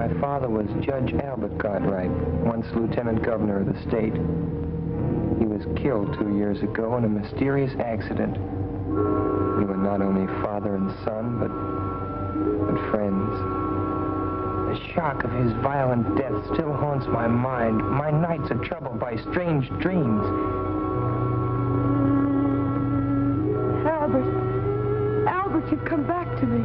My father was Judge Albert Cartwright, once Lieutenant Governor of the state. He was killed 2 years ago in a mysterious accident. We were not only father and son, but friends. The shock of his violent death still haunts my mind. My nights are troubled by strange dreams. Albert, you've come back to me.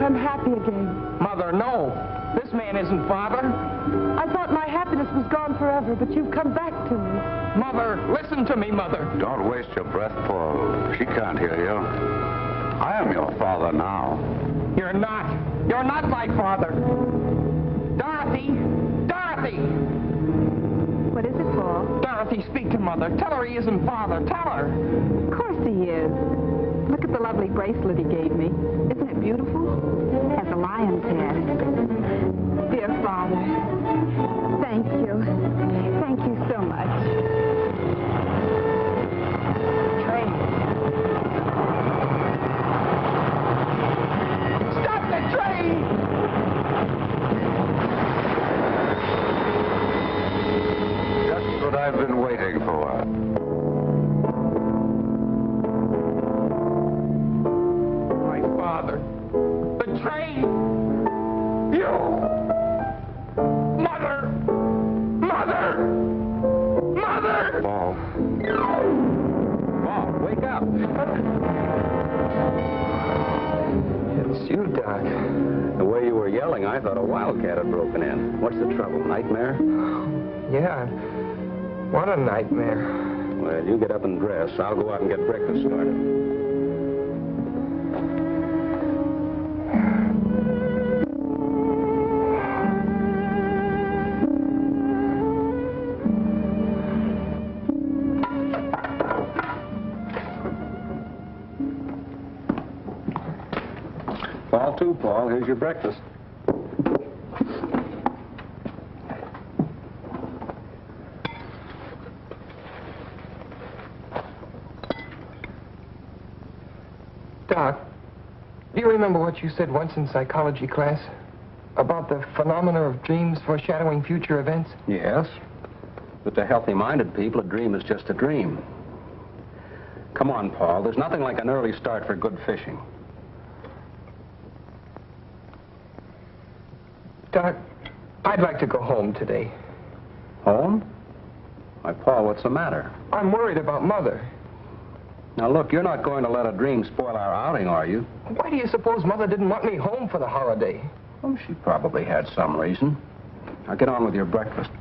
I'm happy again. Mother, no. This man isn't father. I thought my happiness was gone forever, but you've come back to me. Mother, listen to me, Mother. Don't waste your breath, Paul. She can't hear you. I am your father now. You're not. You're not my father. Dorothy! Dorothy! What is it, Paul? Dorothy, speak to Mother. Tell her he isn't father. Tell her. Of course he is. Look at the lovely bracelet he gave me. Isn't it beautiful? It has a lion's head. Dear Father, thank you. Thank you so much. Train. Stop the train! Just what I've been waiting for. The train! You! Mother! Mother! Mother! Paul. Paul, wake up! It's you, Doc. The way you were yelling, I thought a wildcat had broken in. What's the trouble, nightmare? Yeah. What a nightmare. Well, you get up and dress. I'll go out and get breakfast started. Paul, here's your breakfast. Doc, do you remember what you said once in psychology class? About the phenomena of dreams foreshadowing future events? Yes. But to healthy-minded people, a dream is just a dream. Come on, Paul. There's nothing like an early start for good fishing. Doc, I'd like to go home today. Home? Why, Paul, what's the matter? I'm worried about Mother. Now, look, you're not going to let a dream spoil our outing, are you? Why do you suppose Mother didn't want me home for the holiday? Oh, she probably had some reason. Now, get on with your breakfast.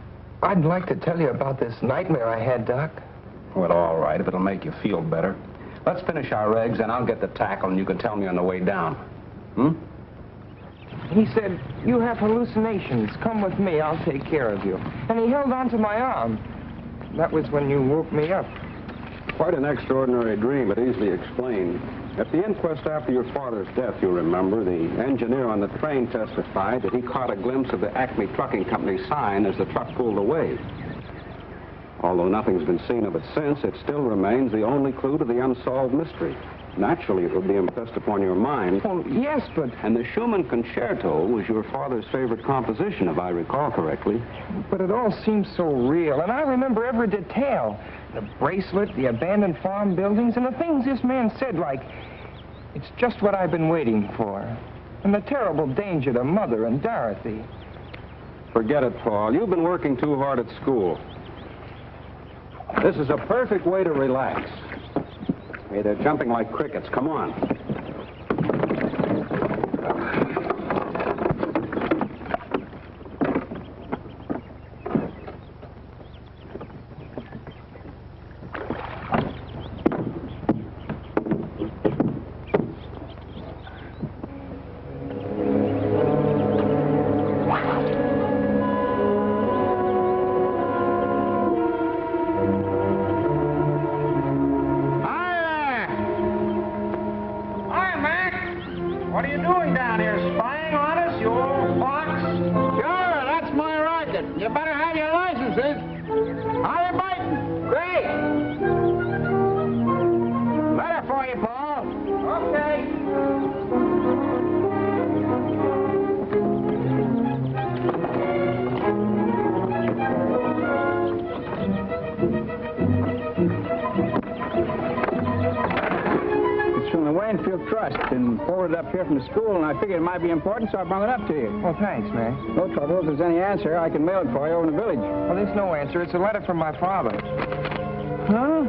I'd like to tell you about this nightmare I had, Doc. Well, all right, if it'll make you feel better. Let's finish our eggs, and I'll get the tackle, and you can tell me on the way down. Hmm? He said, you have hallucinations. Come with me. I'll take care of you. And he held onto my arm. That was when you woke me up. Quite an extraordinary dream, but easily explained. At the inquest after your father's death, you'll remember, the engineer on the train testified that he caught a glimpse of the Acme Trucking Company sign as the truck pulled away. Although nothing's been seen of it since, it still remains the only clue to the unsolved mystery. Naturally, it will be impressed upon your mind. Well, yes, but... And the Schumann Concerto was your father's favorite composition, if I recall correctly. But it all seems so real, and I remember every detail. The bracelet, the abandoned farm buildings, and the things this man said, like, it's just what I've been waiting for. And the terrible danger to Mother and Dorothy. Forget it, Paul. You've been working too hard at school. This is a perfect way to relax. Hey, they're jumping like crickets. Come on. forwarded up here from the school, and I figured it might be important, so I brought it up to you. Well, thanks, man. No trouble. If there's any answer, I can mail it for you over in the village. Well, there's no answer. It's a letter from my father. Huh?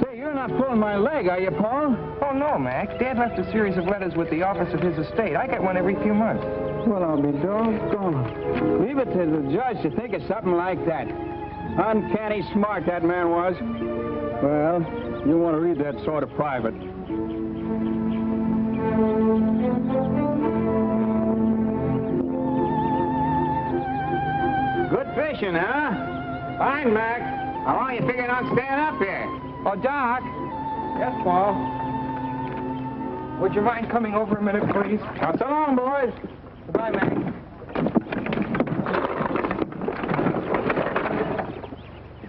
Say, you're not pulling my leg, are you, Paul? Oh, no, Mac. Dad left a series of letters with the office of his estate. I get one every few months. Well, I'll be doggone. Leave it to the judge to think of something like that. Uncanny smart that man was. Well, you want to read that sort of private. Good fishing, huh? Fine, Mac. How long are you figuring on staying up here? Oh, Doc. Yes, Paul. Would you mind coming over a minute, please? Now, so long, boys. Goodbye, Mac.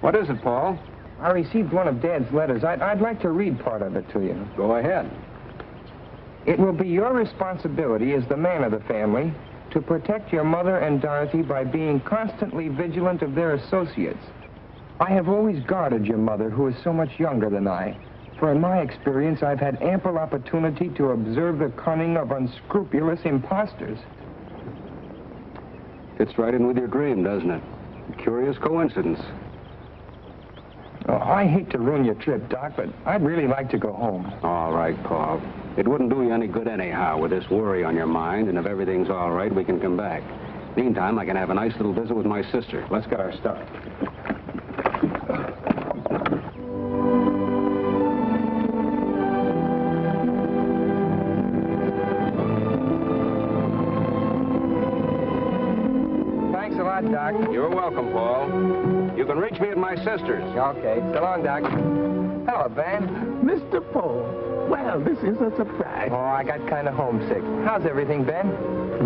What is it, Paul? I received one of Dad's letters. I'd like to read part of it to you. Go ahead. It will be your responsibility as the man of the family to protect your mother and Dorothy by being constantly vigilant of their associates. I have always guarded your mother, who is so much younger than I, for in my experience, I've had ample opportunity to observe the cunning of unscrupulous impostors. Fits right in with your dream, doesn't it? A curious coincidence. Oh, I hate to ruin your trip, Doc, but I'd really like to go home. All right, Paul. It wouldn't do you any good anyhow with this worry on your mind, and if everything's all right, we can come back. Meantime, I can have a nice little visit with my sister. Let's get our stuff. Thanks a lot, Doc. You're welcome, Paul. You can reach me at my sister's. Okay. So long, Doc. Hello, Ben. Mr. Paul, well, this is a surprise. Oh, I got kind of homesick. How's everything, Ben?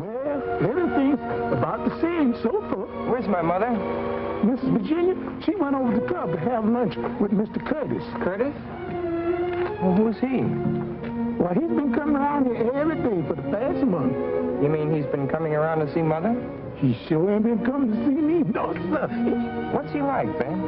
Well, everything's about the same so far. Where's my mother? Mrs. Virginia, she went over to the club to have lunch with Mr. Curtis. Curtis? Well, who's he? Well, he's been coming around here every day for the past month. You mean he's been coming around to see Mother? He sure ain't been coming to see me, no, sir. What's he like, Ben?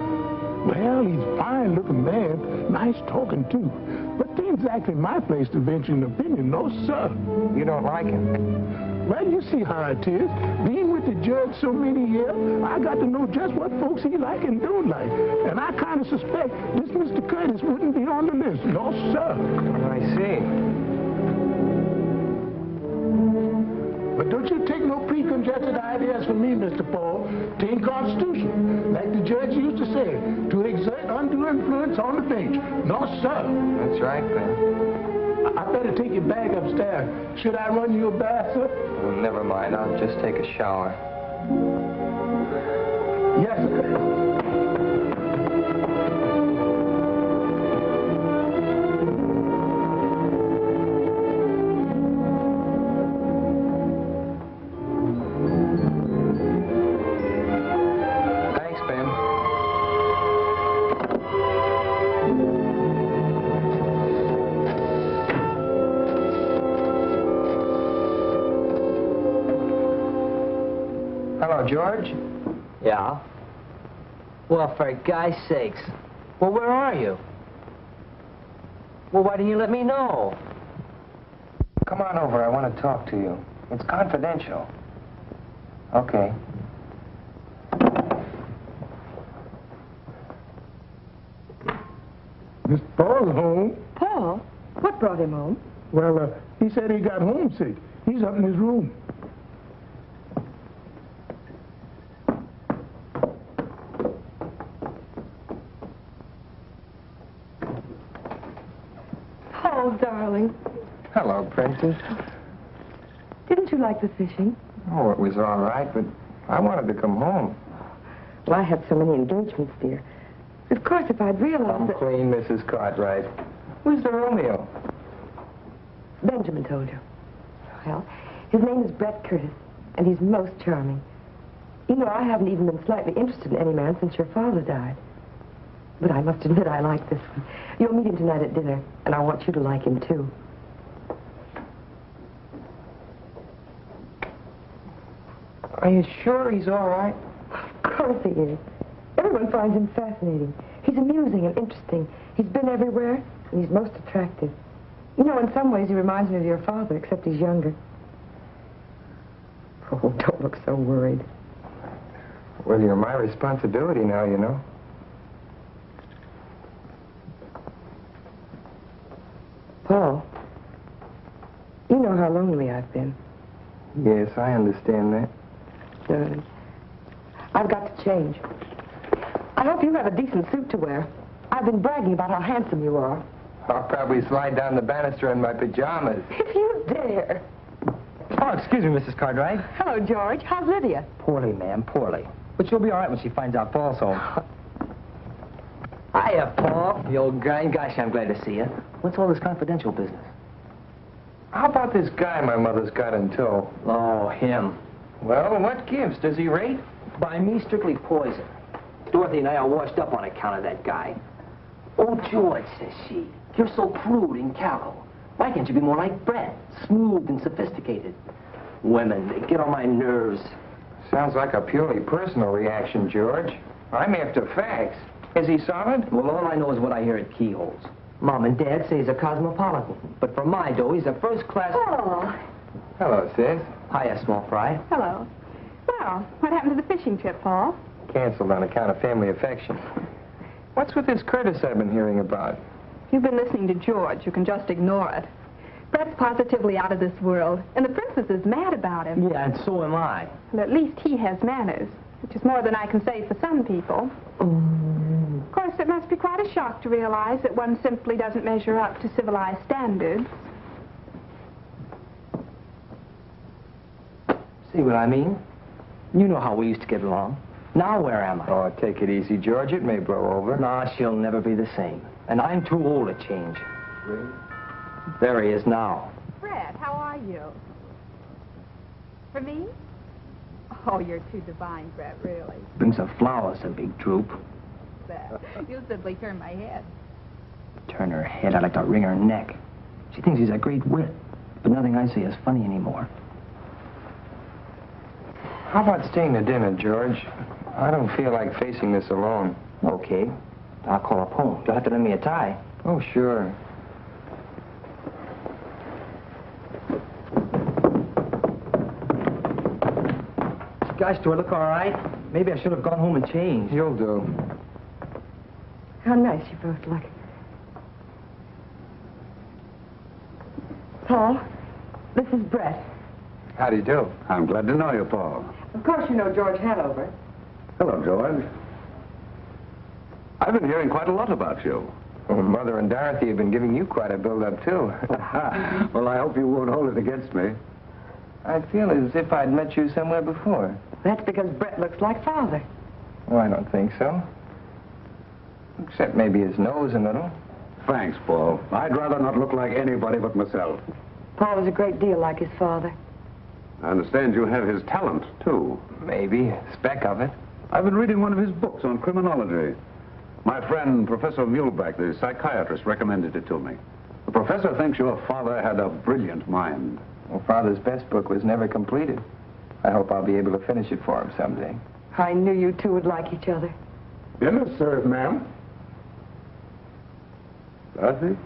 Well, he's a fine-looking man, nice talking, too. But ain't exactly my place to venture an opinion, no, sir. You don't like him? Well, you see how it is. Being with the judge so many years, I got to know just what folks he like and don't like. And I kind of suspect this Mr. Curtis wouldn't be on the list. No, sir. I see. But don't you take no preconceived ideas from me, Mr. Paul. Tain't constitution. Like the judge used to say, to exert undue influence on the bench. No, sir. That's right, Ben. I better take your bag upstairs. Should I run you a bath, sir? Oh, never mind. I'll just take a shower. Yes, sir. Thanks, Ben. Hello, George. Yeah? Well, for guy's sakes. Well, where are you? Well, why didn't you let me know? Come on over. I want to talk to you. It's confidential. Okay. Mr. Paul's home. Paul? What brought him home? Well, he said he got homesick. He's up in his room. Oh, darling. Hello, Princess. Didn't you like the fishing? Oh, it was all right, but I wanted to come home. Well, I had so many engagements, dear. Of course, if I'd realized Come that... clean, Mrs. Cartwright. Who's the Romeo? Benjamin told you. Well, his name is Brett Curtis, and he's most charming. You know, I haven't even been slightly interested in any man since your father died. But I must admit I like this one. You'll meet him tonight at dinner, and I want you to like him, too. Are you sure he's all right? Of course he is. Everyone finds him fascinating. He's amusing and interesting. He's been everywhere, and he's most attractive. You know, in some ways he reminds me of your father, except he's younger. Oh, don't look so worried. Well, you're my responsibility now, you know. Paul, you know how lonely I've been. Yes, I understand that. Darling, I've got to change. I hope you have a decent suit to wear. I've been bragging about how handsome you are. I'll probably slide down the banister in my pajamas. If you dare. Oh, excuse me, Mrs. Cartwright. Hello, George. How's Lydia? Poorly, ma'am, poorly. But she'll be all right when she finds out Paul's home. Hiya, Paul. The old grind. Gosh, I'm glad to see you. What's all this confidential business? How about this guy my mother's got in tow? Oh, him. Well, what gives? Does he rate? By me, strictly poison. Dorothy and I are washed up on account of that guy. Oh, George, says she, you're so crude and callow. Why can't you be more like Brett? Smooth and sophisticated. Women, they get on my nerves. Sounds like a purely personal reaction, George. I'm after facts. Is he solid? Well, all I know is what I hear at keyholes. Mom and Dad say he's a cosmopolitan. But for my dough, he's a first-class... Oh. Hello, sis. Hiya, small fry. Hello. Well, what happened to the fishing trip, Paul? Canceled on account of family affection. What's with this Curtis I've been hearing about? If you've been listening to George, you can just ignore it. Brett's positively out of this world, and the princess is mad about him. Yeah, and so am I. And at least he has manners, which is more than I can say for some people. Of course, it must be quite a shock to realize that one simply doesn't measure up to civilized standards. See what I mean? You know how we used to get along. Now where am I? Oh, take it easy, George. It may blow over. Nah, she'll never be the same. And I'm too old to change. There he is now. Fred, how are you? For me? Oh, you're too divine, Brett, really. Brings her flowers, a big droop. That. You'll simply turn my head. Turn her head, I'd like to wring her neck. She thinks he's a great wit, but nothing I say is funny anymore. How about staying to dinner, George? I don't feel like facing this alone. Okay. I'll call up home. You'll have to lend me a tie. Oh, sure. Gosh, do I look all right? Maybe I should have gone home and changed. You'll do. How nice you both look. Paul, this is Brett. How do you do? I'm glad to know you, Paul. Of course you know George Hanover. Hello, George. I've been hearing quite a lot about you. Well, Mother and Dorothy have been giving you quite a build-up, too. Well, I hope you won't hold it against me. I feel as if I'd met you somewhere before. That's because Brett looks like Father. Oh, I don't think so. Except maybe his nose a little. Thanks, Paul. I'd rather not look like anybody but myself. Paul was a great deal like his father. I understand you have his talent, too. Maybe. A speck of it. I've been reading one of his books on criminology. My friend, Professor Muhlbeck, the psychiatrist, recommended it to me. The professor thinks your father had a brilliant mind. Well, Father's best book was never completed. I hope I'll be able to finish it for him someday. I knew you two would like each other. Dinner served, ma'am. Dorothy?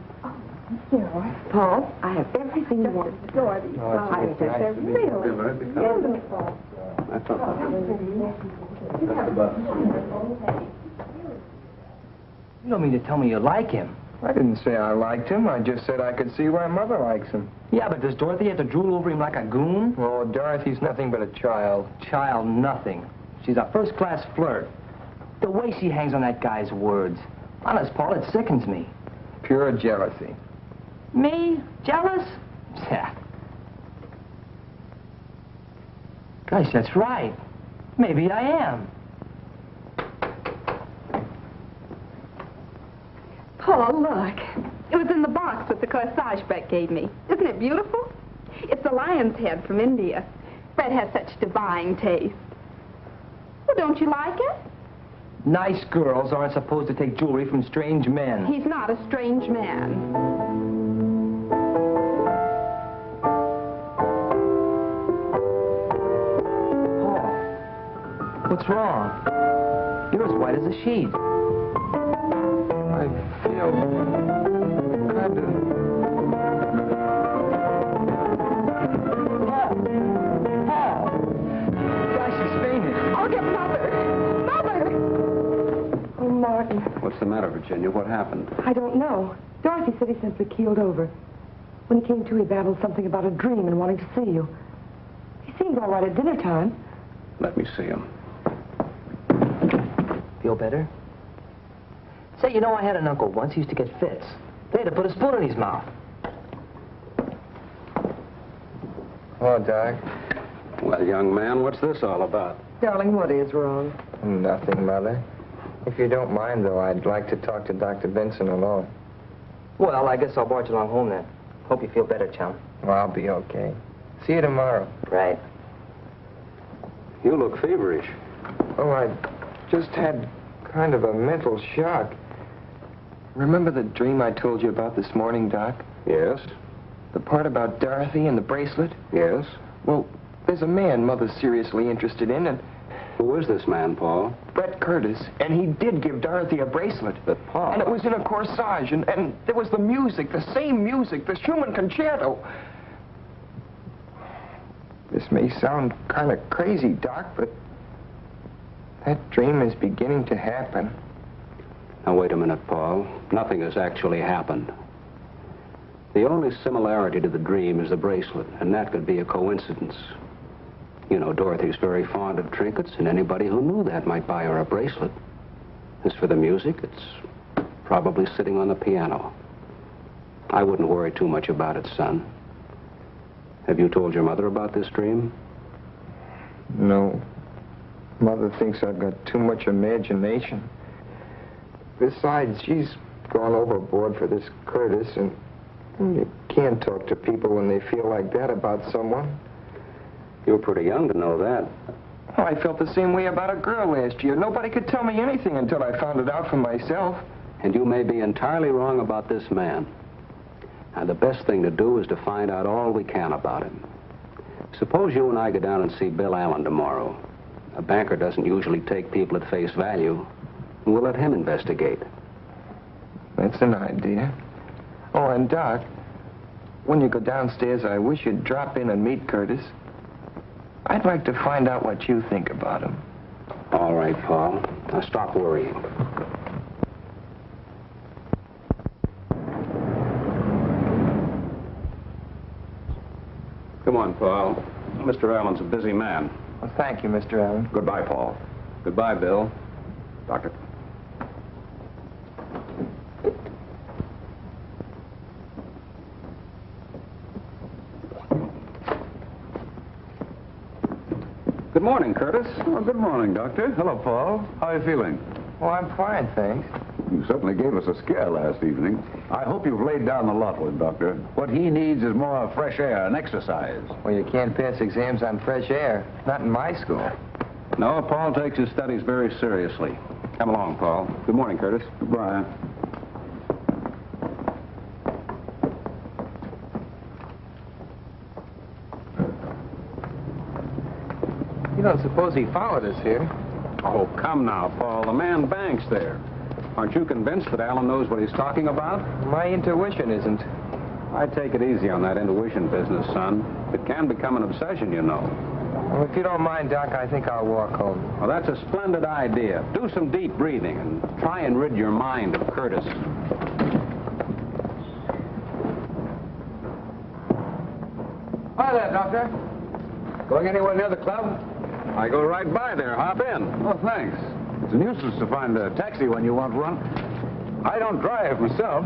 Paul, I have everything you want. Dorothy. Oh, I it's just nice a to meet you. really beautiful. I thought You don't mean to tell me you like him. I didn't say I liked him. I just said I could see why Mother likes him. Yeah, but does Dorothy have to drool over him like a goon? Oh, Dorothy's nothing but a child. Child, nothing. She's a first-class flirt. The way she hangs on that guy's words. Honest, Paul, it sickens me. Pure jealousy. Me? Jealous? Yeah. Gosh, that's right. Maybe I am. Paul, look. It was in the box with the corsage Brett gave me. Isn't it beautiful? It's a lion's head from India. Brett has such divine taste. Well, don't you like it? Nice girls aren't supposed to take jewelry from strange men. He's not a strange man. Paul, what's wrong? You're as white as a sheet. I feel kind of Governor. What's the matter, Virginia? What happened? I don't know. Dorothy said he simply keeled over. When he came to, he babbled something about a dream and wanting to see you. He seemed all right at dinner time. Let me see him. Feel better? Say, you know, I had an uncle once. He used to get fits. They had to put a spoon in his mouth. Hello, Doc. Well, young man, what's this all about? Darling, what is wrong? Nothing, Mother. If you don't mind, though, I'd like to talk to Dr. Benson alone. Well, I guess I'll barge along home then. Hope you feel better, chum. Well, I'll be okay. See you tomorrow. Right. You look feverish. Oh, I just had kind of a mental shock. Remember the dream I told you about this morning, Doc? Yes? The part about Dorothy and the bracelet? Yes? Well, there's a man Mother's seriously interested in, and Who is this man, Paul? Brett Curtis, and he did give Dorothy a bracelet. But, Paul... And it was in a corsage, and there was the music, the same music, the Schumann concerto. This may sound kind of crazy, Doc, but that dream is beginning to happen. Now, wait a minute, Paul. Nothing has actually happened. The only similarity to the dream is the bracelet, and that could be a coincidence. You know, Dorothy's very fond of trinkets, and anybody who knew that might buy her a bracelet. As for the music, it's probably sitting on the piano. I wouldn't worry too much about it, son. Have you told your mother about this dream? No. Mother thinks I've got too much imagination. Besides, she's gone overboard for this Curtis, and you can't talk to people when they feel like that about someone. You were pretty young to know that. Oh, I felt the same way about a girl last year. Nobody could tell me anything until I found it out for myself. And you may be entirely wrong about this man. Now, the best thing to do is to find out all we can about him. Suppose you and I go down and see Bill Allen tomorrow. A banker doesn't usually take people at face value. We'll let him investigate. That's an idea. Oh, and Doc, when you go downstairs, I wish you'd drop in and meet Curtis. I'd like to find out what you think about him. All right, Paul. Now stop worrying. Come on, Paul. Mr. Allen's a busy man. Well, thank you, Mr. Allen. Goodbye, Paul. Goodbye, Bill. Doctor. Good morning, Curtis. Oh, good morning, Doctor. Hello, Paul. How are you feeling? Oh, I'm fine, thanks. You certainly gave us a scare last evening. I hope you've laid down the lot with Doctor. What he needs is more fresh air and exercise. Well, you can't pass exams on fresh air. Not in my school. No, Paul takes his studies very seriously. Come along, Paul. Good morning, Curtis. Goodbye. You don't suppose he followed us here? Oh, come now, Paul. The man banks there. Aren't you convinced that Allen knows what he's talking about? My intuition isn't. I'd take it easy on that intuition business, son. It can become an obsession, you know. Well, if you don't mind, Doc, I think I'll walk home. Well, that's a splendid idea. Do some deep breathing and try and rid your mind of Curtis. Hi there, Doctor. Going anywhere near the club? I go right by there. Hop in. Oh, thanks. It's a nuisance to find a taxi when you want one. I don't drive myself.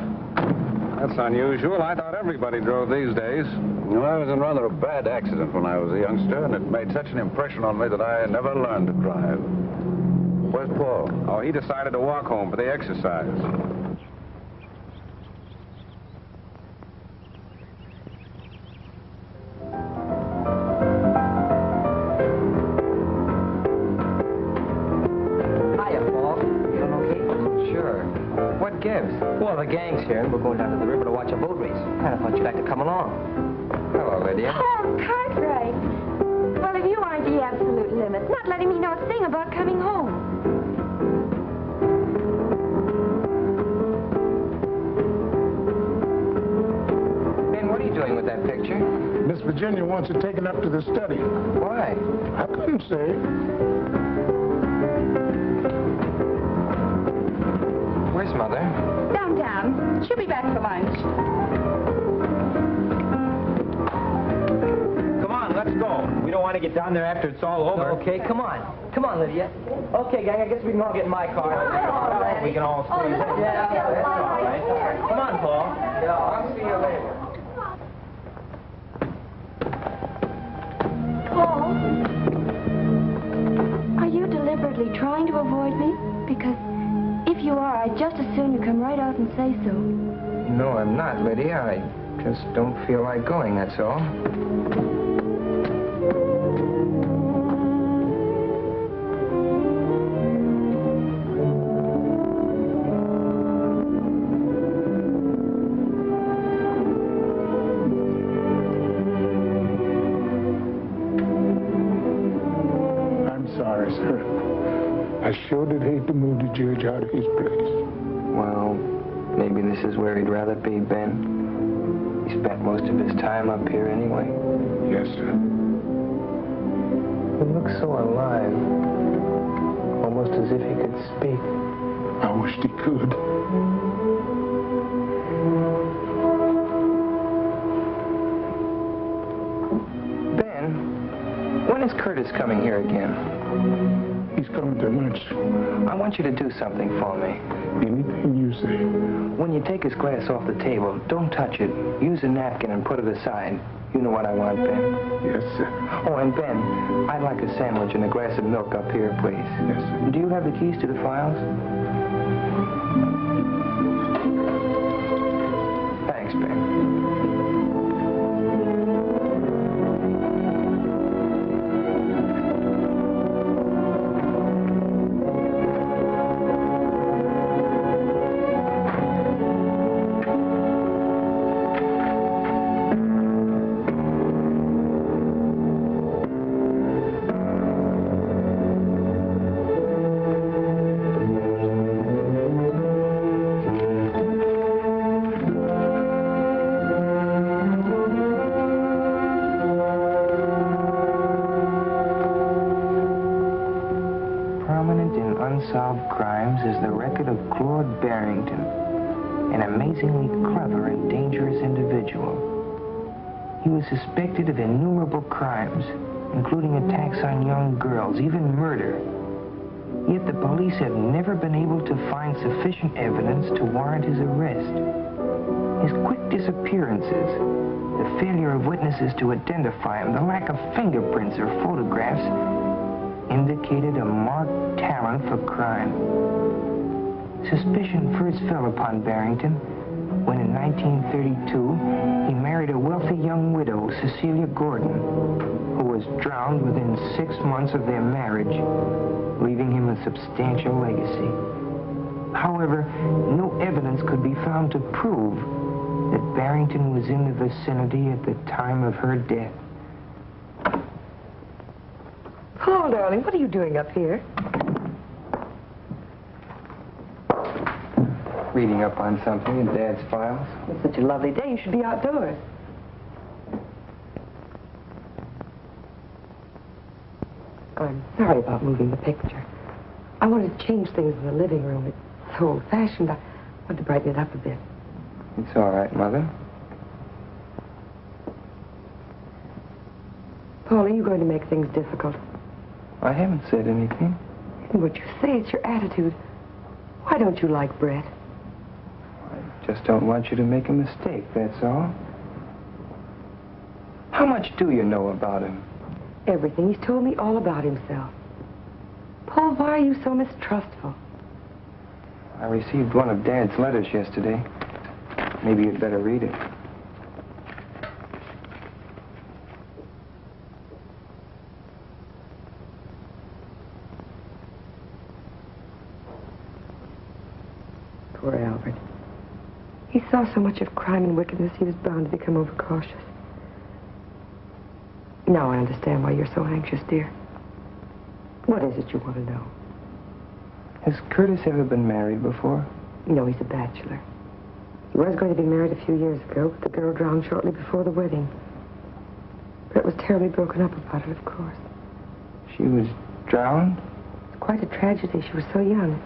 That's unusual. I thought everybody drove these days. Well, I was in rather a bad accident when I was a youngster, and it made such an impression on me that I never learned to drive. Where's Paul? Oh, he decided to walk home for the exercise. Well, the gang's here, and we're going down to the river to watch a boat race. I thought you'd like to come along. Hello, Lydia. Oh, Cartwright. Well, if you aren't the absolute limit, not letting me know a thing about coming home. Ben, what are you doing with that picture? Miss Virginia wants it taken up to the study. Why? I couldn't say. Where's Mother? Downtown. She'll be back for lunch. Come on, let's go. We don't want to get down there after it's all over. Okay, come on. Come on, Lydia. Okay, gang, I guess we can all get in my car. We can all squeeze in. Yeah, that's all right. Come on, Paul. Yeah, I'll see you later. Paul, are you deliberately trying to avoid me? Because if you are, I'd just as soon you come right out and say so. No, I'm not, Lydia. I just don't feel like going, that's all. I sure did hate to move the judge out of his place. Well, maybe this is where he'd rather be, Ben. He spent most of his time up here anyway. Yes, sir. He looks so alive. Almost as if he could speak. I wished he could. Ben, when is Curtis coming here again? He's coming to lunch. I want you to do something for me. Anything you say. When you take his glass off the table, don't touch it. Use a napkin and put it aside. You know what I want, Ben. Yes, sir. Oh, and Ben, I'd like a sandwich and a glass of milk up here, please. Yes, sir. Do you have the keys to the files? Thanks, Ben. Unsolved crimes is the record of Claude Barrington, an amazingly clever and dangerous individual. He was suspected of innumerable crimes, including attacks on young girls, even murder. Yet the police have never been able to find sufficient evidence to warrant his arrest. His quick disappearances, the failure of witnesses to identify him, the lack of fingerprints or photographs indicated a marked talent for crime. Suspicion first fell upon Barrington when in 1932 he married a wealthy young widow, Cecilia Gordon, who was drowned within 6 months of their marriage, leaving him a substantial legacy. However, no evidence could be found to prove that Barrington was in the vicinity at the time of her death. Paul, darling, what are you doing up here? Reading up on something in Dad's files. It's such a lovely day. You should be outdoors. I'm sorry about moving the picture. I wanted to change things in the living room. It's so old-fashioned. I wanted to brighten it up a bit. It's all right, Mother. Paul, are you going to make things difficult? I haven't said anything. In what you say, it's your attitude. Why don't you like Brett? I just don't want you to make a mistake, that's all. How much do you know about him? Everything. He's told me all about himself. Paul, why are you so mistrustful? I received one of Dad's letters yesterday. Maybe you'd better read it. Poor Albert. He saw so much of crime and wickedness, he was bound to become overcautious. Now I understand why you're so anxious, dear. What is it you want to know? Has Curtis ever been married before? No, he's a bachelor. He was going to be married a few years ago, but the girl drowned shortly before the wedding. Brett was terribly broken up about it, of course. She was drowned? It's quite a tragedy. She was so young.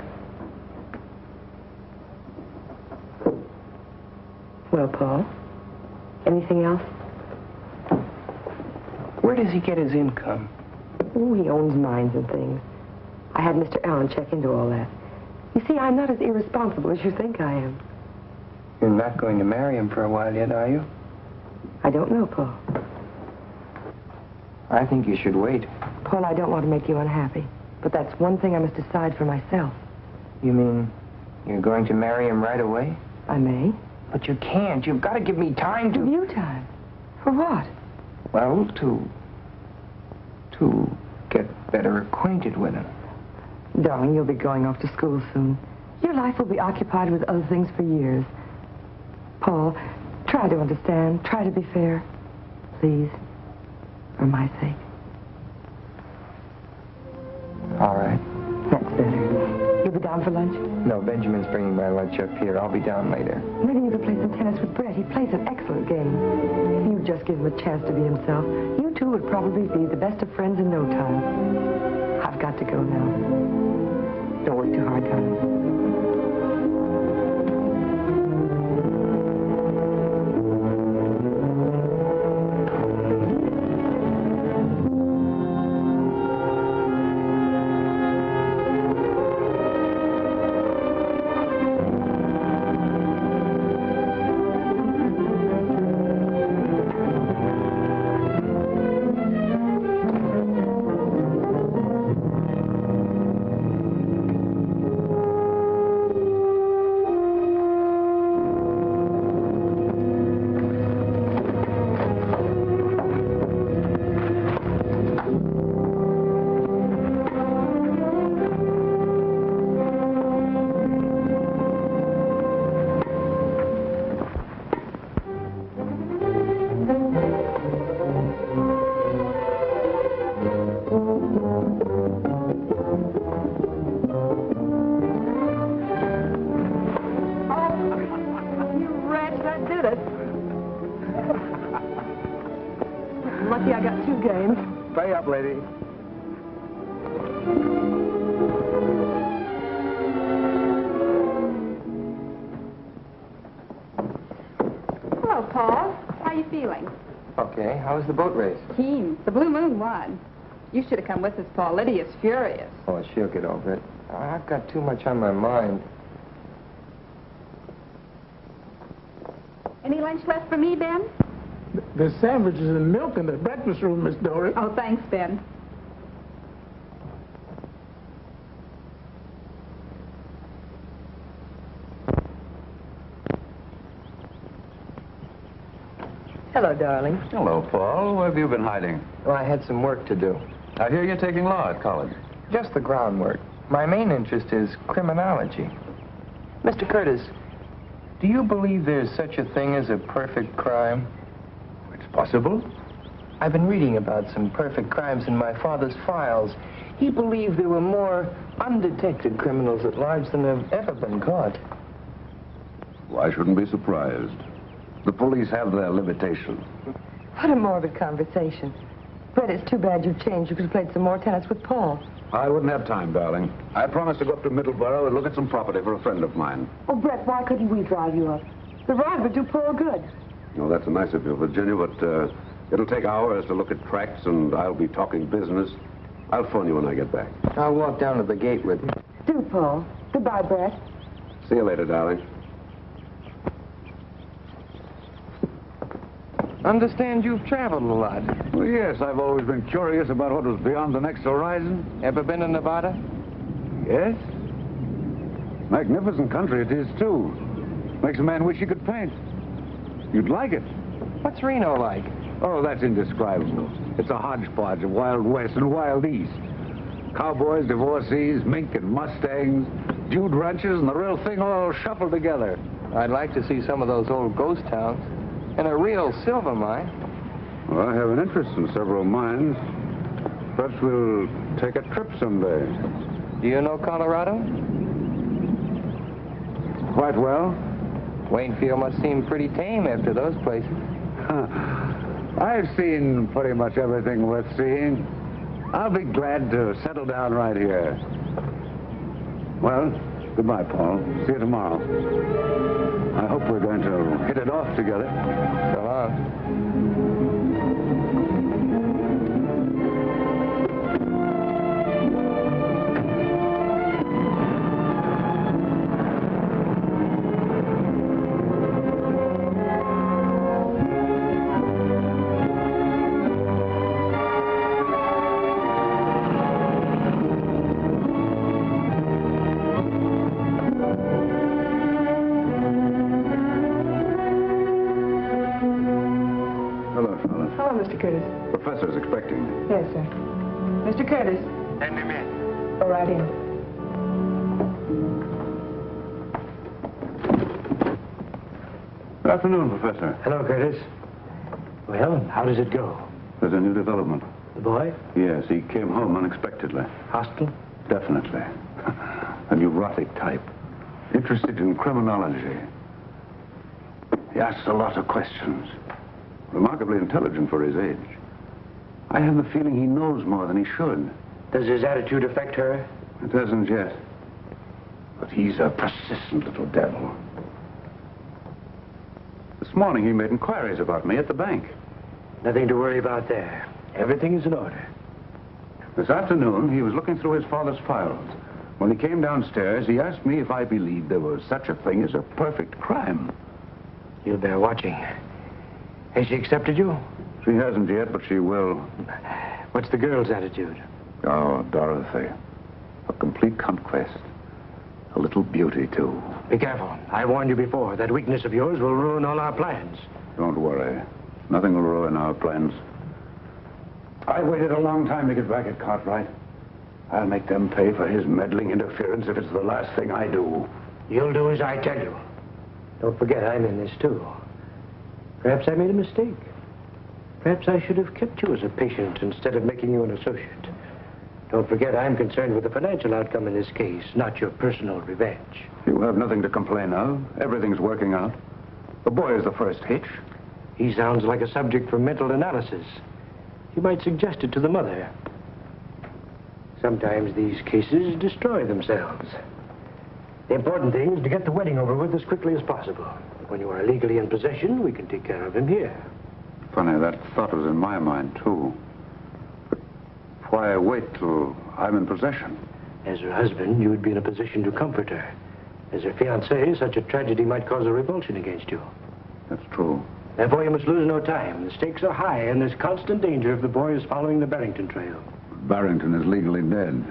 Well, Paul, anything else? Where does he get his income? Oh, he owns mines and things. I had Mr. Allen check into all that. You see, I'm not as irresponsible as you think I am. You're not going to marry him for a while yet, are you? I don't know, Paul. I think you should wait. Paul, I don't want to make you unhappy, but that's one thing I must decide for myself. You mean you're going to marry him right away? I may. But you can't. You've got to give me time to... Give you time? For what? Well, to get better acquainted with him. Darling, you'll be going off to school soon. Your life will be occupied with other things for years. Paul, try to understand. Try to be fair. Please. For my sake. All right. That's better. You'll be down for lunch? No, Benjamin's bringing my lunch up here. I'll be down later. Maybe you could play some tennis with Brett. He plays an excellent game. You just give him a chance to be himself. You two would probably be the best of friends in no time. I've got to go now. Don't work too hard, darling. Lucky I got 2 games. Pay up, lady. Hello, Paul. How are you feeling? Okay, how was the boat race? Keen. The Blue Moon won. You should have come with us, Paul. Lydia's furious. Oh, she'll get over it. I've got too much on my mind. Any lunch left for me, Ben? There's sandwiches and milk in the breakfast room, Miss Dory. Oh, thanks, Ben. Hello, darling. Hello, Paul. Where have you been hiding? Well, I had some work to do. I hear you're taking law at college. Just the groundwork. My main interest is criminology. Mr. Curtis, do you believe there's such a thing as a perfect crime? It's possible. I've been reading about some perfect crimes in my father's files. He believed there were more undetected criminals at large than have ever been caught. Well, I shouldn't be surprised. The police have their limitations. What a morbid conversation. Brett, it's too bad you've changed. You could have played some more tennis with Paul. I wouldn't have time, darling. I promised to go up to Middleborough and look at some property for a friend of mine. Oh, Brett, why couldn't we drive you up? The ride would do Paul good. Oh, that's nice of you, Virginia, but it'll take hours to look at tracks, and I'll be talking business. I'll phone you when I get back. I'll walk down to the gate with you. Do, Paul. Goodbye, Brett. See you later, darling. Understand you've traveled a lot. Well, yes, I've always been curious about what was beyond the next horizon. Ever been to Nevada? Yes. Magnificent country it is, too. Makes a man wish he could paint. You'd like it. What's Reno like? Oh, that's indescribable. It's a hodgepodge of Wild West and Wild East. Cowboys, divorcees, mink and mustangs, Jude ranches, and the real thing all shuffled together. I'd like to see some of those old ghost towns. And a real silver mine. Well, I have an interest in several mines. Perhaps we'll take a trip someday. Do you know Colorado? Quite well. Waynefield must seem pretty tame after those places. I've seen pretty much everything worth seeing. I'll be glad to settle down right here. Well, Goodbye, Paul. See you tomorrow. I hope we're going to hit it off together. So long. Mr. Curtis. Professor's expecting me. Yes, sir. Mr. Curtis. Send him in. Go right in. Good afternoon, Professor. Hello, Curtis. Well, how does it go? There's a new development. The boy? Yes, he came home unexpectedly. Hospital? Definitely. A neurotic type. Interested in criminology. He asks a lot of questions. Remarkably intelligent for his age. I have the feeling he knows more than he should. Does his attitude affect her? It hasn't yet. But he's a persistent little devil. This morning he made inquiries about me at the bank. Nothing to worry about there. Everything is in order. This afternoon, he was looking through his father's files. When he came downstairs, he asked me if I believed there was such a thing as a perfect crime. You'll bear watching. Has she accepted you? She hasn't yet, but she will. What's the girl's attitude? Oh, Dorothy. A complete conquest. A little beauty, too. Be careful. I warned you before. That weakness of yours will ruin all our plans. Don't worry. Nothing will ruin our plans. I waited a long time to get back at Cartwright. I'll make them pay for his meddling interference if it's the last thing I do. You'll do as I tell you. Don't forget, I'm in this, too. Perhaps I made a mistake. Perhaps I should have kept you as a patient instead of making you an associate. Don't forget, I'm concerned with the financial outcome in this case, not your personal revenge. You have nothing to complain of. Everything's working out. The boy is the first hitch. He sounds like a subject for mental analysis. You might suggest it to the mother. Sometimes these cases destroy themselves. The important thing is to get the wedding over with as quickly as possible. When you are legally in possession, we can take care of him here. Funny, that thought was in my mind, too. But why wait till I'm in possession? As her husband, you would be in a position to comfort her. As her fiancé, such a tragedy might cause a revulsion against you. That's true. Therefore, you must lose no time. The stakes are high, and there's constant danger if the boy is following the Barrington trail. Barrington is legally dead.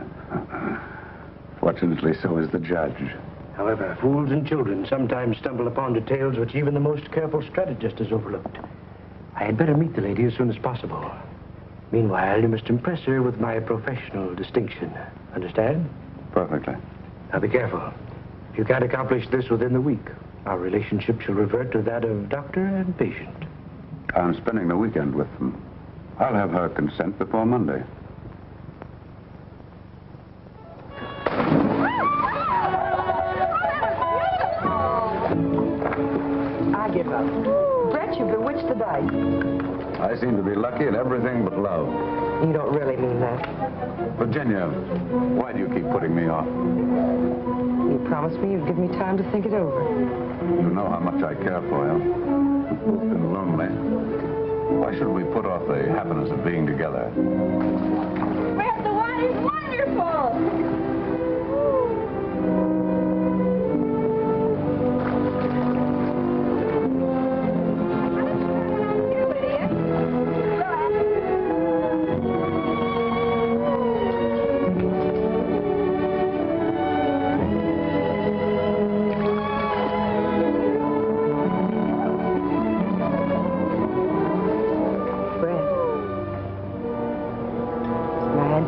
Fortunately, so is the judge. However, fools and children sometimes stumble upon details which even the most careful strategist has overlooked. I had better meet the lady as soon as possible. Meanwhile, you must impress her with my professional distinction. Understand? Perfectly. Now, be careful. If you can't accomplish this within the week, our relationship shall revert to that of doctor and patient. I'm spending the weekend with them. I'll have her consent before Monday. I give up. Brett, you bewitched the dice. I seem to be lucky in everything but love. You don't really mean that. Virginia, why do you keep putting me off? You promised me you'd give me time to think it over. You know how much I care for you. It's been lonely. Why should we put off the happiness of being together? Brett, the wine is wonderful!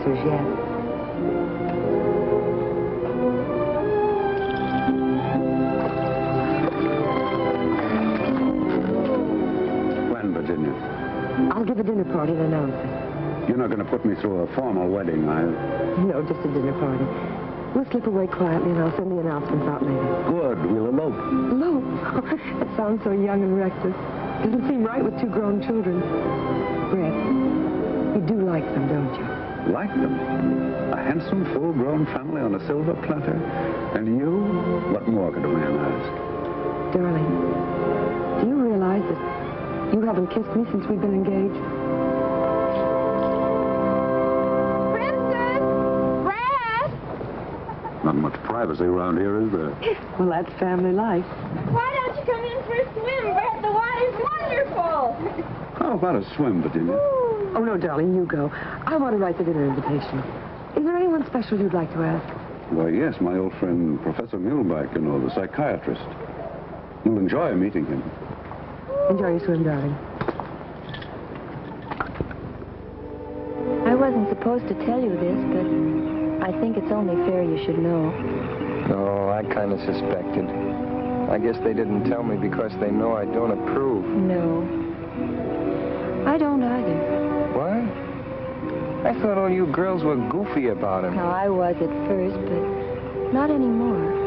Yes. When, Virginia? I'll give a dinner party and announce it. You're not going to put me through a formal wedding, are you? No, just a dinner party. We'll slip away quietly and I'll send the announcements out later. Good. We'll elope. Elope? That sounds so young and reckless. Doesn't seem right with two grown children. Brett, you do like them, don't you? Like them. A handsome, full-grown family on a silver platter. And you? What more could a man ask? Darling, do you realize that you haven't kissed me since we've been engaged? Princess! Brad! Not much privacy around here, is there? Well, that's family life. Why don't you come in for a swim, Brett? The water's wonderful. How about a swim, Virginia? Oh, no, darling, you go. I want to write the dinner invitation. Is there anyone special you'd like to ask? Why, yes, my old friend, Professor Muehlbach, you know, the psychiatrist. You'll enjoy meeting him. Enjoy your swim, darling. I wasn't supposed to tell you this, but I think it's only fair you should know. Oh, I kind of suspected. I guess they didn't tell me because they know I don't approve. No. I don't either. What? I thought all you girls were goofy about him. Now, I was at first, but not anymore.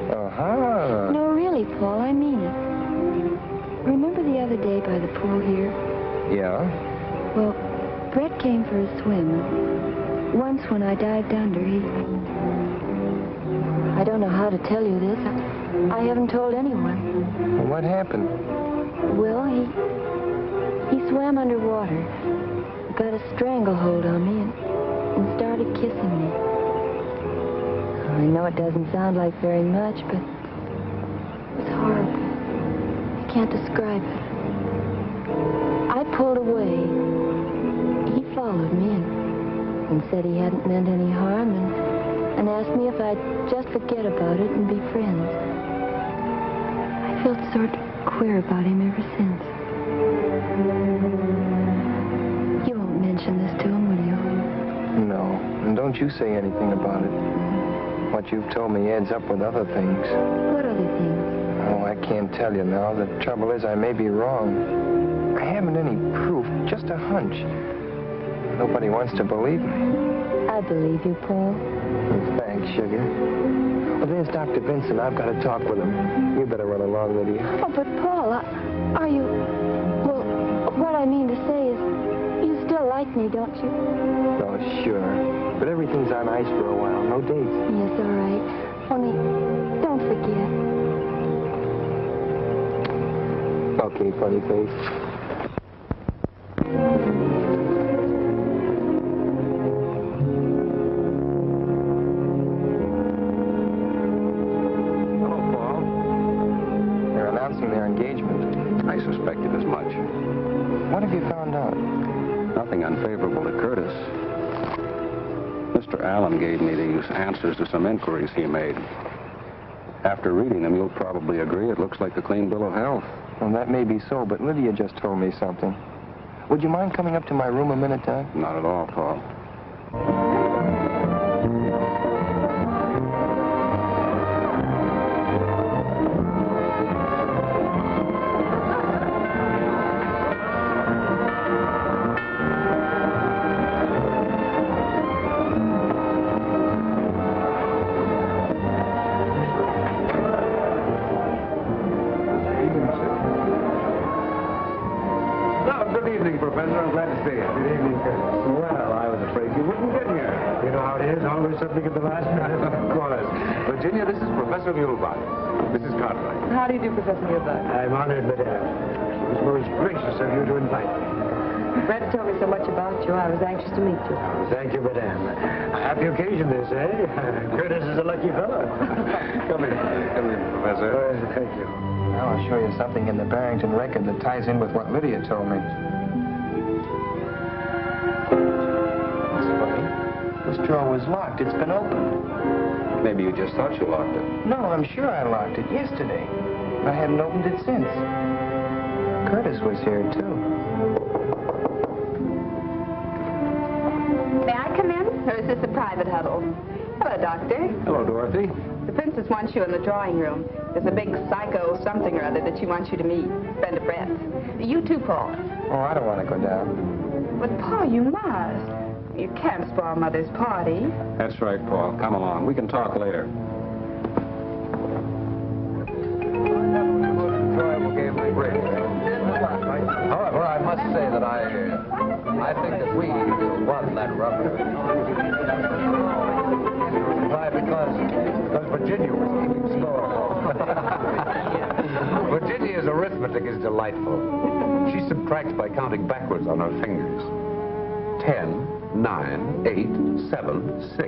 Uh-huh. No, really, Paul, I mean it. Remember the other day by the pool here? Yeah? Well, Brett came for a swim. Once when I dived under, I don't know how to tell you this. I haven't told anyone. What happened? Well, he swam underwater, got a stranglehold on me, and started kissing me. I know it doesn't sound like very much, but it was horrible. I can't describe it. I pulled away. He followed me and said he hadn't meant any harm and asked me if I'd just forget about it and be friends. I felt sort of queer about him ever since. You won't mention this to him, will you? No. And don't you say anything about it. What you've told me adds up with other things. What other things? Oh, I can't tell you now. The trouble is I may be wrong. I haven't any proof, just a hunch. Nobody wants to believe me. I believe you, Paul. Thanks, sugar. Well, there's Dr. Vincent. I've got to talk with him. You better run along with you. Oh, but Paul, are you... Well, what I mean to say is, you still like me, don't you? Oh, sure. But everything's on ice for a while. No dates. Yes, all right. Only, don't forget. Okay, funny face. Hello, Paul. They're announcing their engagement. I suspected as much. What have you found out? Nothing unfavorable to Curtis. Mr. Allen gave me these answers to some inquiries he made. After reading them, you'll probably agree it looks like a clean bill of health. Well, that may be so, but Lydia just told me something. Would you mind coming up to my room a minute, Doc? Not at all, Paul. Professor. I'm glad to see you. Good evening, Curtis. Well, I was afraid you wouldn't get here. You know how it is, always something at the last minute. Of course. Virginia, this is Professor Muehlbach. Mrs. Cartwright. How do you do, Professor Muehlbach? I'm honored, madame. It was most gracious of you to invite me. Brett told me so much about you, I was anxious to meet you. Thank you, madame. A happy occasion, this, eh? Curtis is a lucky fellow. Come in. Come in, Professor. Thank you. Now I'll show you something in the Barrington record that ties in with what Lydia told me. That's funny. This drawer was locked. It's been opened. Maybe you just thought you locked it. No, I'm sure I locked it yesterday. I haven't opened it since. Curtis was here, too. May I come in, or is this a private huddle? Hello, Doctor. Hello, Dorothy. The princess wants you in the drawing room. There's a big psycho something or other that she wants you to meet. Friend of Brett's. You too, Paul. Oh, I don't want to go down. But, Paul, you must. You can't spoil Mother's party. That's right, Paul. Come along. We can talk later. Okay, break. However, I must say that I think that we won that rubber. Why? Because Virginia was keeping score. Virginia's arithmetic is delightful. She subtracts by counting backwards on her fingers. 10, 9, 8, 7, 6.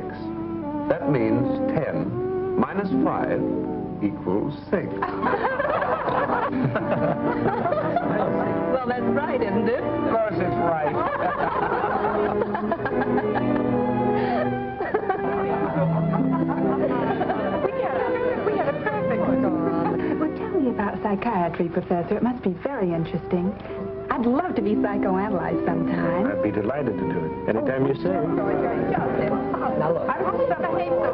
That means 10 minus 5 equals 6. Well, that's right, isn't it? Of course it's right. We had a perfect score. Well, tell me about psychiatry, Professor. It must be very interesting. I'd love to be psychoanalyzed sometime. I'd be delighted to do it. Anytime you say. Now, look. I hope so behave so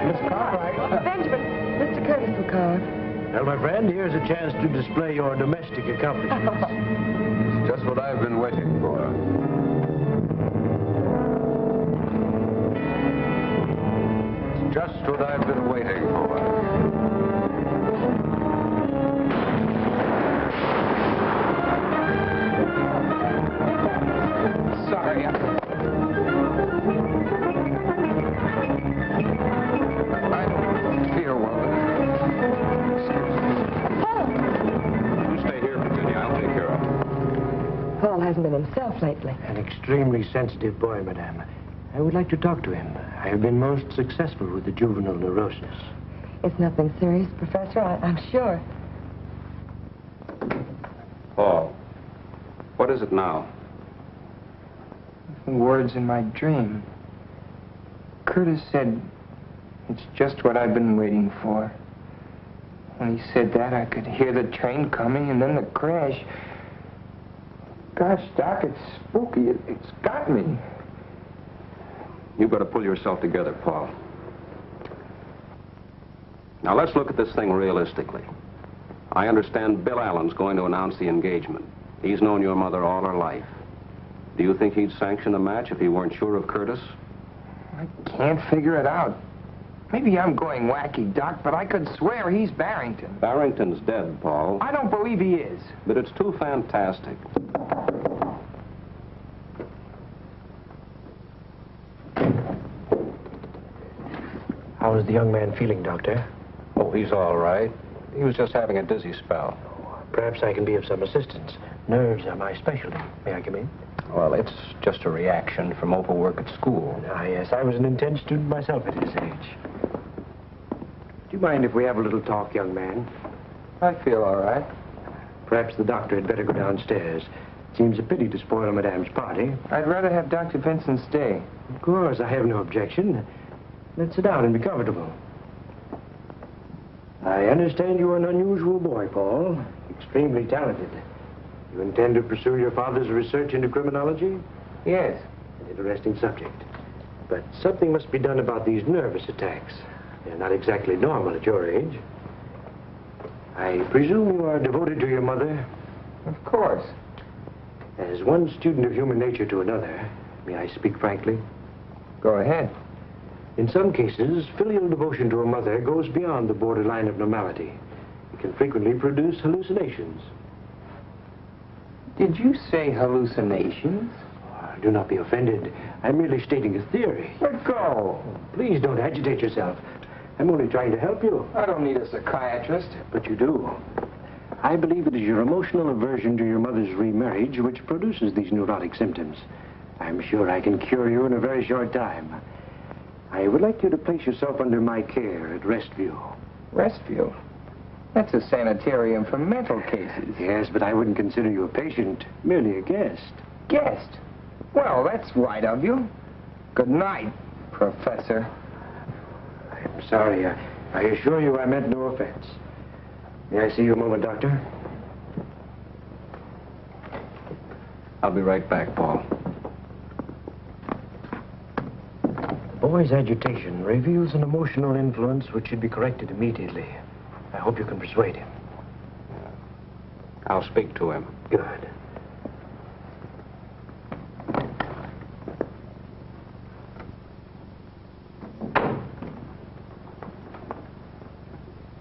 Miss Cartwright. Benjamin, Mr. Curtis will call. Well, my friend, here's a chance to display your domestic accomplishments. It's just what I've been waiting for. It's just what I've been waiting for. Sorry. I don't feel well. You stay here, Virginia. I'll take care of him. Paul hasn't been himself lately. An extremely sensitive boy, madame. I would like to talk to him. I have been most successful with the juvenile neurosis. It's nothing serious, Professor, I'm sure. Paul, what is it now? Words in my dream. Curtis said, it's just what I've been waiting for. When he said that, I could hear the train coming and then the crash. Gosh, Doc, it's spooky. It's got me. You've got to pull yourself together, Paul. Now, let's look at this thing realistically. I understand Bill Allen's going to announce the engagement. He's known your mother all her life. Do you think he'd sanction a match if he weren't sure of Curtis? I can't figure it out. Maybe I'm going wacky, Doc, but I could swear he's Barrington. Barrington's dead, Paul. I don't believe he is. But it's too fantastic. How is the young man feeling, Doctor? Oh, he's all right. He was just having a dizzy spell. Perhaps I can be of some assistance. Nerves are my specialty. May I come in? Well, it's just a reaction from overwork at school. Ah, yes, I was an intense student myself at his age. Do you mind if we have a little talk, young man? I feel all right. Perhaps the doctor had better go downstairs. Seems a pity to spoil Madame's party. I'd rather have Dr. Vincent stay. Of course, I have no objection. Let's sit down and be comfortable. I understand you are an unusual boy, Paul. Extremely talented. You intend to pursue your father's research into criminology? Yes. An interesting subject. But something must be done about these nervous attacks. They're not exactly normal at your age. I presume you are devoted to your mother? Of course. As one student of human nature to another, may I speak frankly? Go ahead. In some cases, filial devotion to a mother goes beyond the borderline of normality. It can frequently produce hallucinations. Did you say hallucinations? Oh, do not be offended. I'm merely stating a theory. Let go. Please don't agitate yourself. I'm only trying to help you. I don't need a psychiatrist. But you do. I believe it is your emotional aversion to your mother's remarriage which produces these neurotic symptoms. I'm sure I can cure you in a very short time. I would like you to place yourself under my care at Restview. Restview? That's a sanitarium for mental cases. Yes, but I wouldn't consider you a patient, merely a guest. Guest? Well, that's right of you. Good night, Professor. I'm sorry. I assure you I meant no offense. May I see you a moment, Doctor? I'll be right back, Paul. The boy's agitation reveals an emotional influence which should be corrected immediately. I hope you can persuade him. I'll speak to him. Good.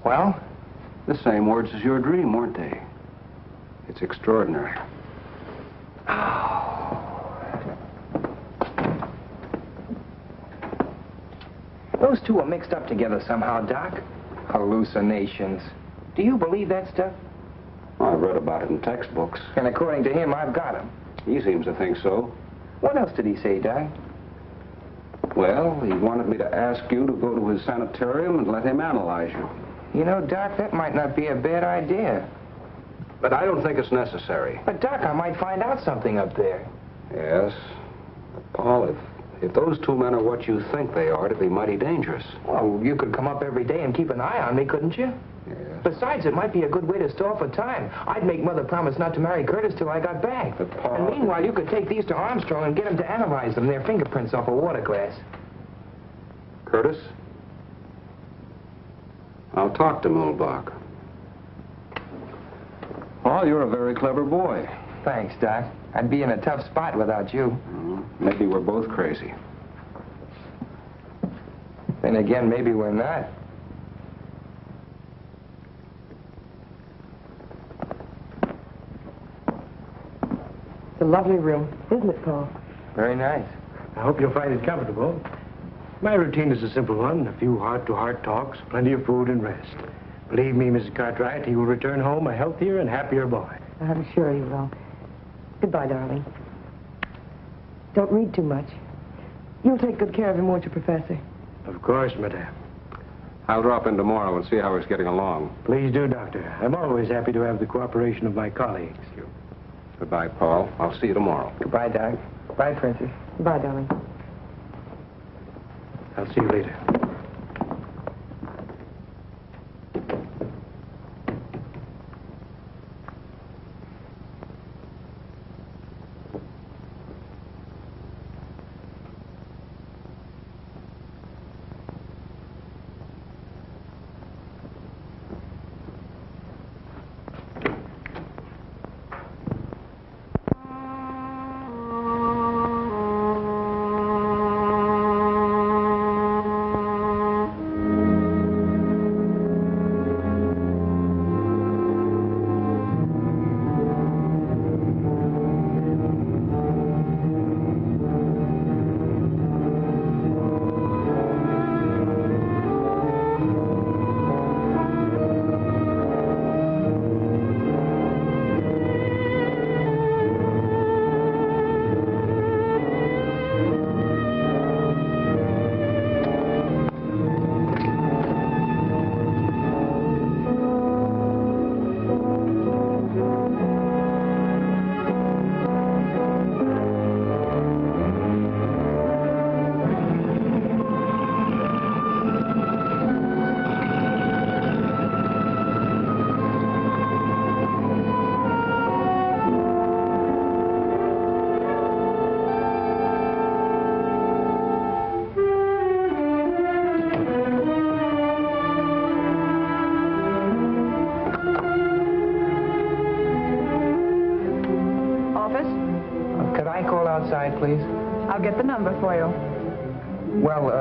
Well, The same words as your dream, weren't they? It's extraordinary. Those two are mixed up together somehow, Doc. Hallucinations. Do you believe that stuff? I've read about it in textbooks. And according to him, I've got him. He seems to think so. What else did he say, Doc? Well, he wanted me to ask you to go to his sanitarium and let him analyze you. You know, Doc, that might not be a bad idea. But I don't think it's necessary. But, Doc, I might find out something up there. Yes. But Paul, if those two men are what you think they are, it'd be mighty dangerous. Well, you could come up every day and keep an eye on me, couldn't you? Yes. Besides, it might be a good way to stall for time. I'd make Mother promise not to marry Curtis till I got back. But, Paul... And meanwhile, you could take these to Armstrong and get him to analyze them, their fingerprints off a water glass. Curtis? I'll talk to Mulbach. Paul, you're a very clever boy. Thanks, Doc. I'd be in a tough spot without you. Maybe we're both crazy. Then again, maybe we're not. It's a lovely room, isn't it, Paul? Very nice. I hope you'll find it comfortable. My routine is a simple one. A few heart-to-heart talks, plenty of food and rest. Believe me, Mrs. Cartwright, he will return home a healthier and happier boy. I'm sure he will. Goodbye, darling. Don't read too much. You'll take good care of him, won't you, Professor? Of course, madame. I'll drop in tomorrow and see how he's getting along. Please do, Doctor. I'm always happy to have the cooperation of my colleagues. Goodbye, Paul. I'll see you tomorrow. Goodbye, Doc. Goodbye, Princess. Goodbye, darling. I'll see you later. Outside, please. I'll get the number for you. Well,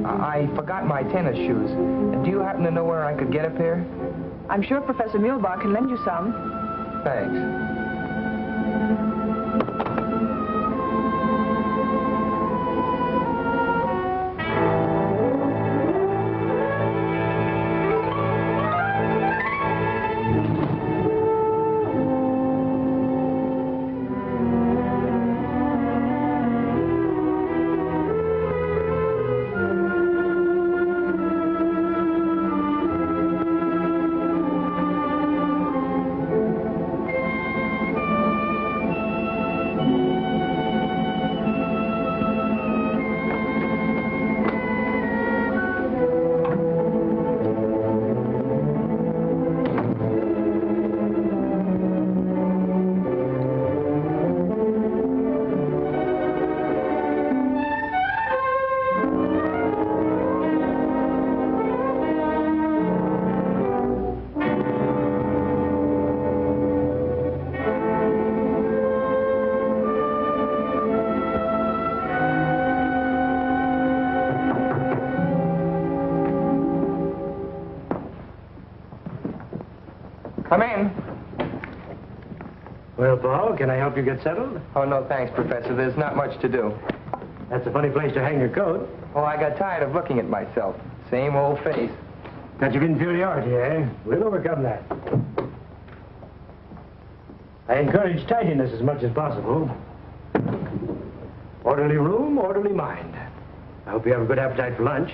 I forgot my tennis shoes. Do you happen to know where I could get a pair? I'm sure Professor Mulbach can lend you some. Thanks. Come in. Well, Paul, can I help you get settled? Oh, no, thanks, Professor. There's not much to do. That's a funny place to hang your coat. Oh, I got tired of looking at myself. Same old face. Touch of inferiority, eh? We'll overcome that. I encourage tidiness as much as possible. Orderly room, orderly mind. I hope you have a good appetite for lunch.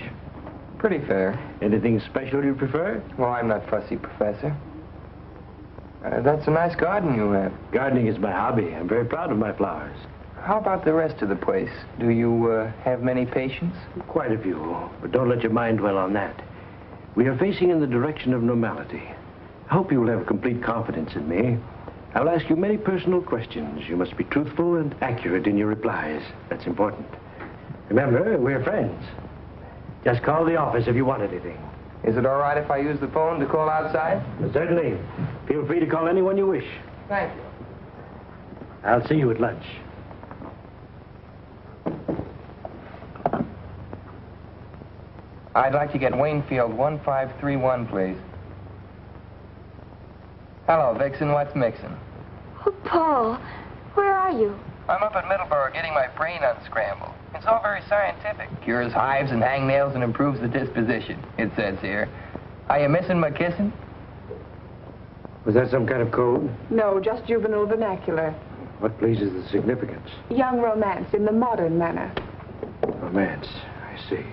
Pretty fair. Anything special you prefer? Well, I'm not fussy, Professor. That's a nice garden you have. Gardening is my hobby. I'm very proud of my flowers. How about the rest of the place? Do you have many patients? Quite a few, but don't let your mind dwell on that. We are facing in the direction of normality. I hope you will have complete confidence in me. I will ask you many personal questions. You must be truthful and accurate in your replies. That's important. Remember, we're friends. Just call the office if you want anything. Is it all right if I use the phone to call outside? Certainly. Feel free to call anyone you wish. Thank you. I'll see you at lunch. I'd like to get Waynfield 1531, please. Hello, Vixen. What's mixing? Oh, Paul, where are you? I'm up at Middleborough getting my brain unscrambled. It's all very scientific. Cures hives and hangnails and improves the disposition, it says here. Are you missing my kissing? Was that some kind of code? No, just juvenile vernacular. What pleases the significance? Young romance in the modern manner. Romance. I see.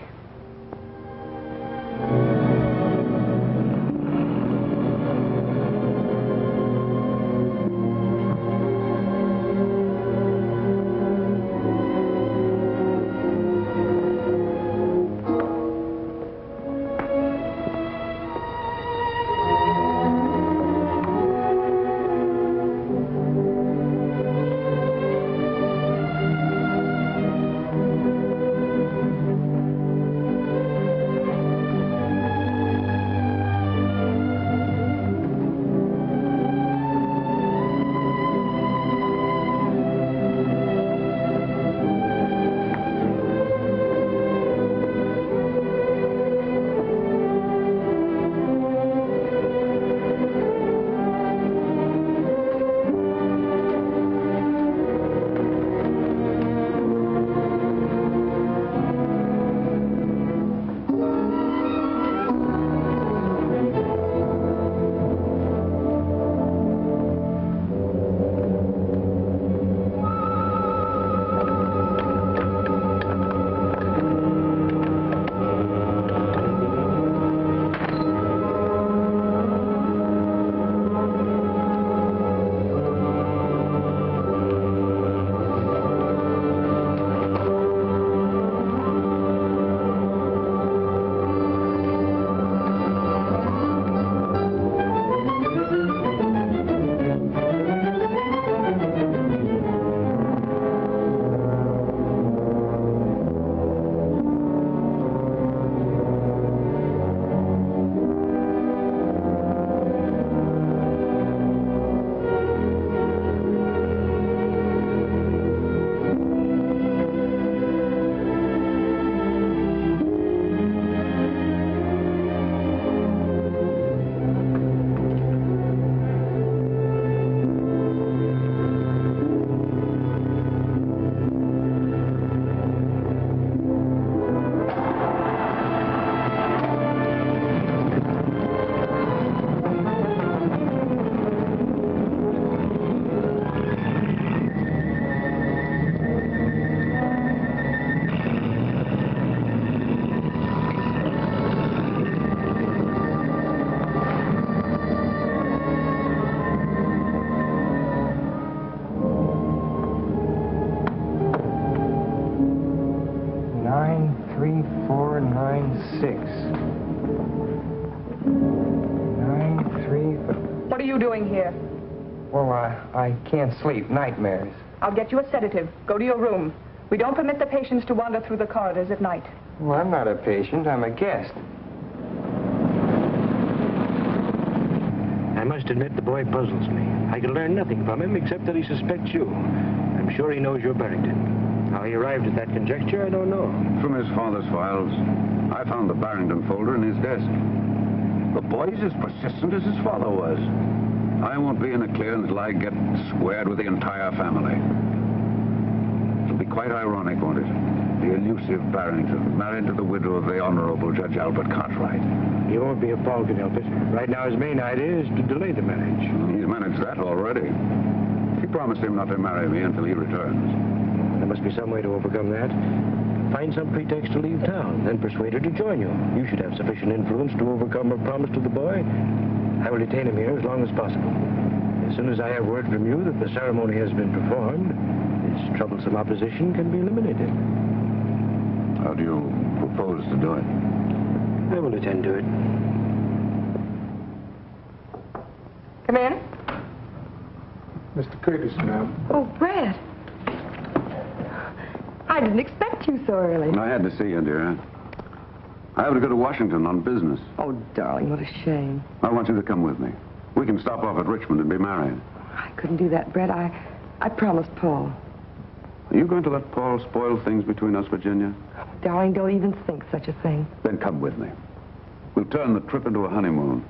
What are you doing here? Well, I can't sleep. Nightmares. I'll get you a sedative. Go to your room. We don't permit the patients to wander through the corridors at night. Well, I'm not a patient. I'm a guest. I must admit the boy puzzles me. I can learn nothing from him except that he suspects you. I'm sure he knows you're Barrington. How he arrived at that conjecture, I don't know. From his father's files. I found the Barrington folder in his desk. The boy's as persistent as his father was. I won't be in the clear until I get squared with the entire family. It'll be quite ironic, won't it? The elusive Barrington married to the widow of the Honorable Judge Albert Cartwright. He won't be if Paul can help it. Right now, his main idea is to delay the marriage. He's managed that already. She promised him not to marry me until he returns. There must be some way to overcome that. Find some pretext to leave town, then persuade her to join you. You should have sufficient influence to overcome her promise to the boy. I will detain him here as long as possible. As soon as I have word from you that the ceremony has been performed, this troublesome opposition can be eliminated. How do you propose to do it? I will attend to it. Come in. Mr. Curtis, ma'am. Oh, Brett. I didn't expect you so early. I had to see you, dear. I have to go to Washington on business. Oh, darling, what a shame. I want you to come with me. We can stop off at Richmond and be married. I couldn't do that, Brett. I promised Paul. Are you going to let Paul spoil things between us, Virginia? Darling, don't even think such a thing. Then come with me. We'll turn the trip into a honeymoon.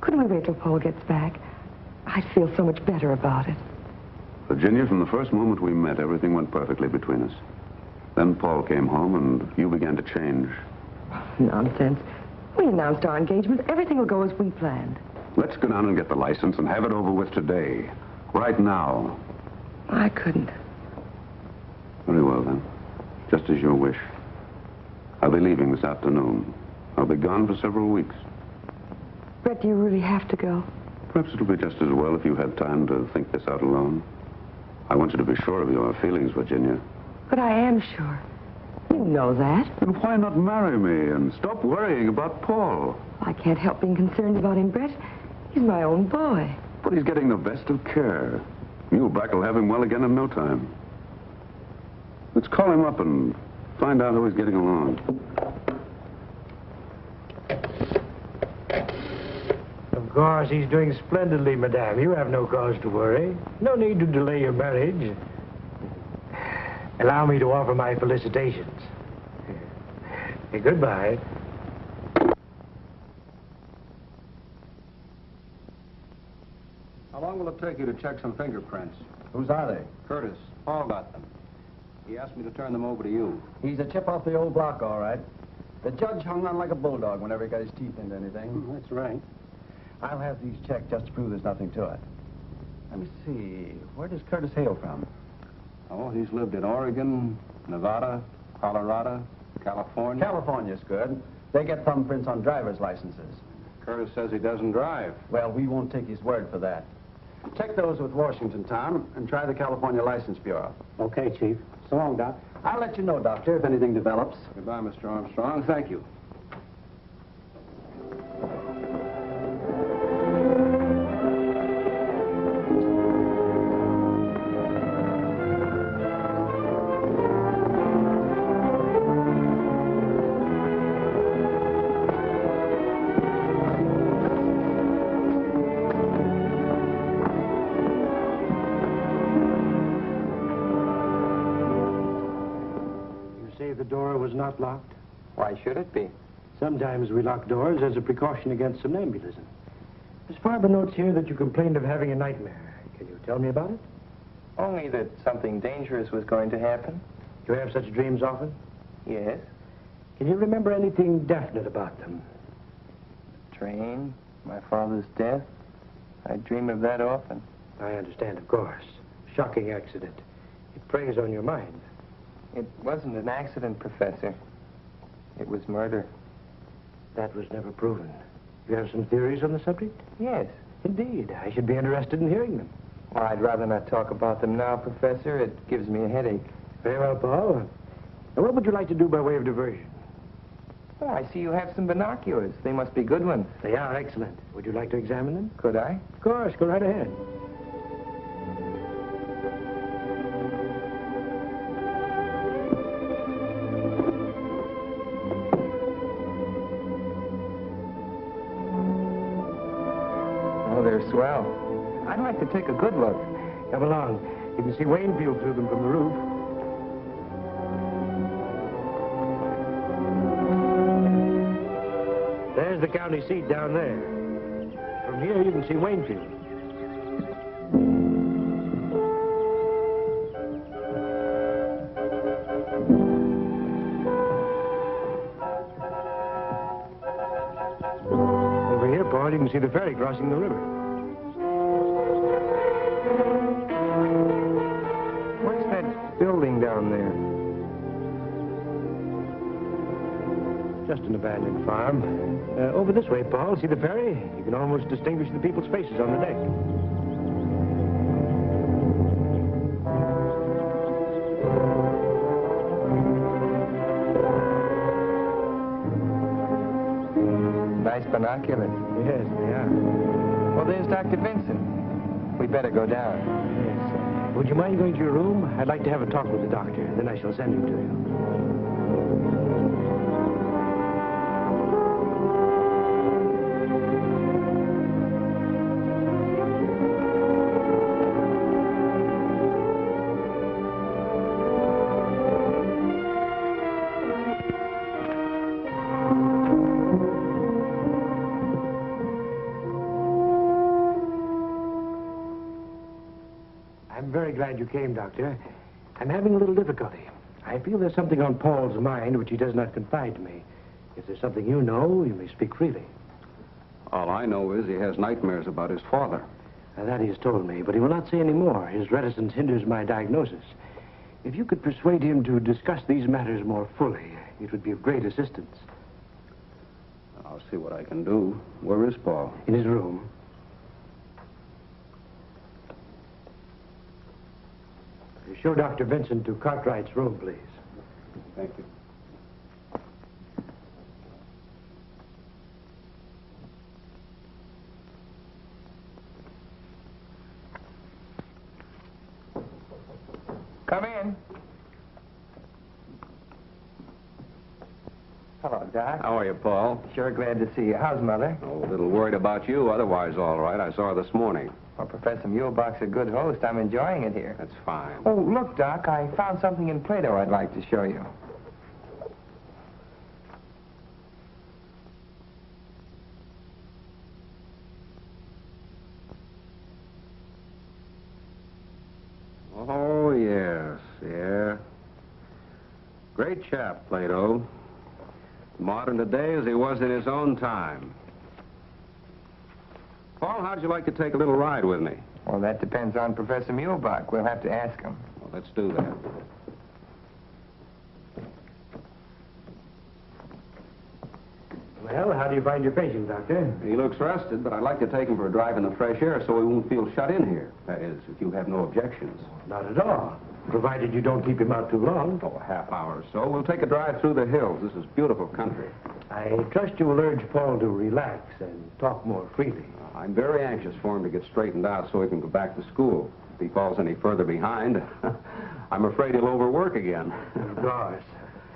Couldn't we wait till Paul gets back? I'd feel so much better about it. Virginia, from the first moment we met, everything went perfectly between us. Then Paul came home, and you began to change. Nonsense. We announced our engagement. Everything will go as we planned. Let's go down and get the license and have it over with today. Right now. I couldn't. Very well, then. Just as you wish. I'll be leaving this afternoon. I'll be gone for several weeks. Brett, do you really have to go? Perhaps it'll be just as well if you had time to think this out alone. I want you to be sure of your feelings, Virginia. But I am sure. You know that. Then why not marry me and stop worrying about Paul? I can't help being concerned about him, Brett. He's my own boy. But he's getting the best of care. Muleback will have him well again in no time. Let's call him up and find out how he's getting along. Of course, he's doing splendidly, madame. You have no cause to worry. No need to delay your marriage. Allow me to offer my felicitations. Goodbye. How long will it take you to check some fingerprints? Whose are they? Curtis, Paul got them. He asked me to turn them over to you. He's a chip off the old block, all right. The judge hung on like a bulldog whenever he got his teeth into anything. That's right. I'll have these checked just to prove there's nothing to it. Let me see. Where does Curtis hail from? Oh, he's lived in Oregon, Nevada, Colorado, California. California's good. They get thumbprints on driver's licenses. Curtis says he doesn't drive. Well, we won't take his word for that. Check those with Washington, Tom, and try the California License Bureau. Okay, Chief. So long, Doc. I'll let you know, Doctor, if anything develops. Goodbye, Mr. Armstrong. Thank you. Not locked. Why should it be? Sometimes we lock doors as a precaution against somnambulism. Miss Farber notes here that you complained of having a nightmare. Can you tell me about it? Only that something dangerous was going to happen. Do you have such dreams often? Yes. Can you remember anything definite about them? Train, my father's death. I dream of that often. I understand, of course. Shocking accident. It preys on your mind. It wasn't an accident, Professor. It was murder. That was never proven. You have some theories on the subject? Yes. Indeed. I should be interested in hearing them. Well, I'd rather not talk about them now, Professor. It gives me a headache. Very well, Paul. Now, what would you like to do by way of diversion? Oh, I see you have some binoculars. They must be good ones. They are excellent. Would you like to examine them? Could I? Of course. Go right ahead. They're swell. I'd like to take a good look. Come along. You can see Waynfield through them from the roof. There's the county seat down there. From here, you can see Waynfield. see the ferry crossing the river. What's that building down there? Just an abandoned farm. Over this way, Paul. See the ferry? You can almost distinguish the people's faces on the deck. Nice binoculars. Yes, they are. Well, there's Dr. Vincent. We better go down. Yes. Would you mind going to your room? I'd like to have a talk with the doctor. Then I shall send him to you. I'm very glad you came, Doctor. I'm having a little difficulty. I feel there's something on Paul's mind which he does not confide to me. If there's something you know, you may speak freely. All I know is he has nightmares about his father. That he has told me, but he will not say any more. His reticence hinders my diagnosis. If you could persuade him to discuss these matters more fully, it would be of great assistance. I'll see what I can do. Where is Paul? In his room. Show Dr. Vincent to Cartwright's room, please. Thank you. Come in. Hello, Doc. How are you, Paul? Sure glad to see you. How's Mother? Oh, a little worried about you. Otherwise, all right. I saw her this morning. Well, Professor Muehlbach's a good host. I'm enjoying it here. That's fine. Oh, look, Doc, I found something in Plato I'd like to show you. Oh, yes, yeah. Great chap, Plato. Modern today as he was in his own time. Paul, how'd you like to take a little ride with me? Well, that depends on Professor Muehlbach. We'll have to ask him. Well, let's do that. Well, how do you find your patient, Doctor? He looks rested, but I'd like to take him for a drive in the fresh air so he won't feel shut in here. That is, if you have no objections. Not at all. Provided you don't keep him out too long. Oh, a half hour or so. We'll take a drive through the hills. This is beautiful country. I trust you will urge Paul to relax and talk more freely. I'm very anxious for him to get straightened out so he can go back to school. If he falls any further behind, I'm afraid he'll overwork again. Of course.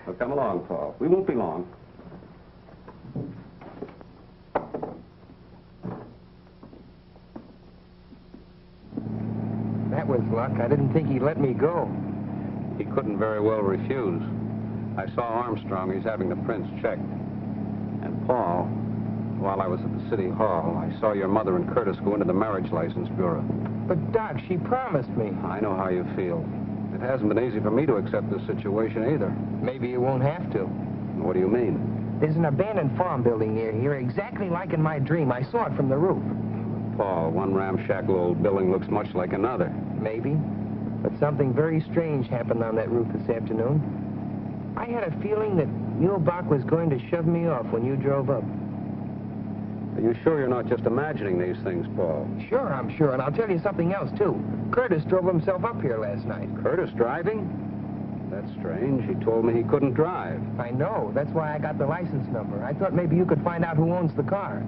Well, come along, Paul. We won't be long. That was luck. I didn't think he'd let me go. He couldn't very well refuse. I saw Armstrong. He's having the prints checked. And Paul, while I was at the city hall, I saw your mother and Curtis go into the marriage license bureau. But, Doc, she promised me. I know how you feel. It hasn't been easy for me to accept this situation either. Maybe you won't have to. What do you mean? There's an abandoned farm building near here, exactly like in my dream. I saw it from the roof. Paul, one ramshackle old building looks much like another. Maybe. But something very strange happened on that roof this afternoon. I had a feeling that Muehlbach was going to shove me off when you drove up. Are you sure you're not just imagining these things, Paul? Sure, I'm sure. And I'll tell you something else, too. Curtis drove himself up here last night. Curtis driving? That's strange. He told me he couldn't drive. I know. That's why I got the license number. I thought maybe you could find out who owns the car.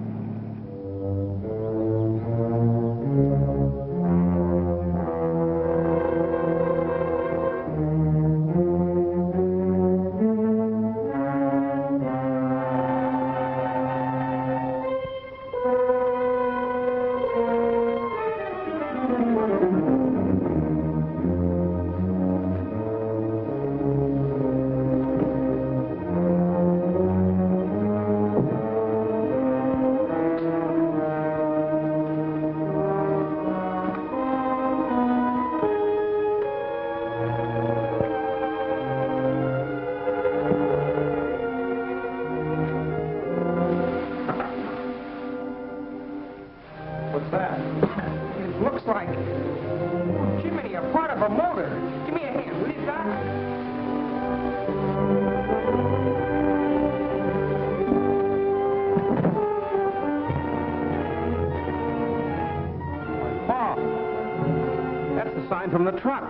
sign from the truck.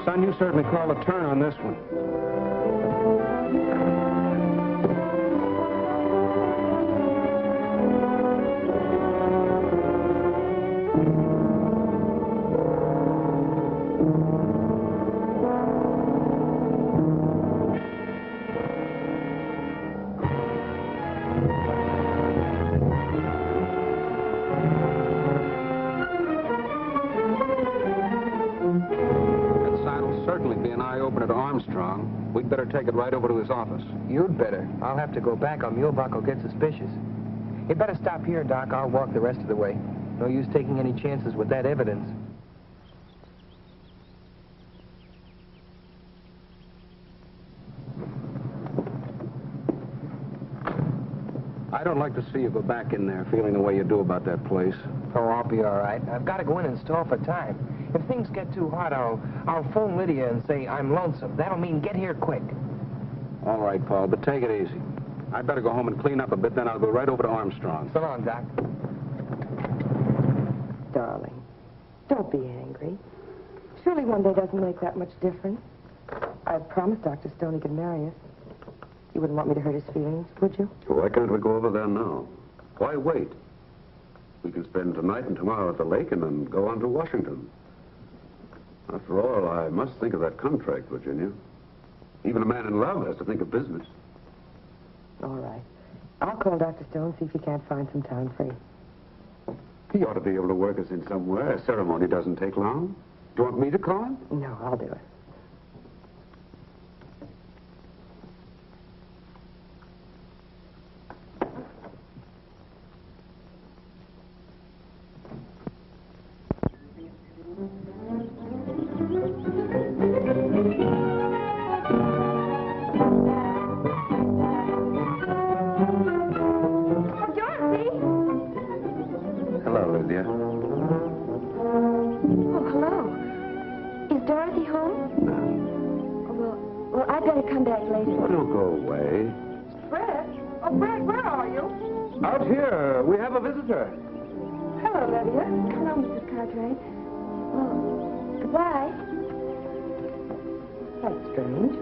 Son, you certainly called a turn on this one. We'd better take it right over to his office. You'd better. I'll have to go back or Muehlbach will get suspicious. You'd better stop here, Doc. I'll walk the rest of the way. No use taking any chances with that evidence. I don't like to see you go back in there feeling the way you do about that place. Oh, I'll be all right. I've got to go in and stall for time. If things get too hot, I'll phone Lydia and say I'm lonesome. That'll mean get here quick. All right, Paul, but take it easy. I'd better go home and clean up a bit, then I'll go right over to Armstrong. So long, Doc. Darling, don't be angry. Surely one day doesn't make that much difference. I've promised Dr. Stone he could marry us. You wouldn't want me to hurt his feelings, would you? Why can't we go over there now? Why wait? We can spend tonight and tomorrow at the lake and then go on to Washington. After all, I must think of that contract, Virginia. Even a man in love has to think of business. All right. I'll call Dr. Stone, see if he can't find some time free. He ought to be able to work us in somewhere. A ceremony doesn't take long. Do you want me to call him? No, I'll do it. Hello, Lydia. Hello, Mrs. Cartwright. Well, goodbye. That's strange.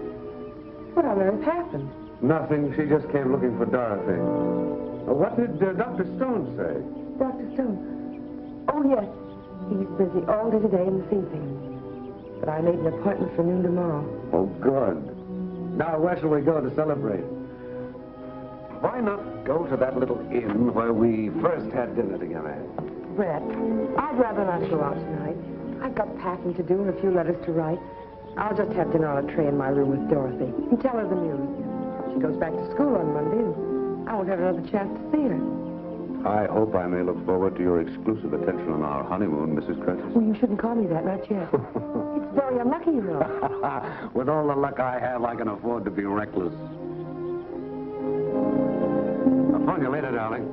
What on earth happened? Nothing. She just came looking for Dorothy. What did Dr. Stone say? Dr. Stone? Oh, yes. He's busy all day today and this evening. But I made an appointment for noon tomorrow. Oh, good. Now, where shall we go to celebrate? Why not go to that little inn where we first had dinner together? Brett, I'd rather not go out tonight. I've got packing to do and a few letters to write. I'll just have dinner on a tray in my room with Dorothy and tell her the news. She goes back to school on Monday, and I won't have another chance to see her. I hope I may look forward to your exclusive attention on our honeymoon, Mrs. Curtis. Well, you shouldn't call me that, not yet. It's very unlucky, you know. With all the luck I have, I can afford to be reckless. I'll phone you later, darling.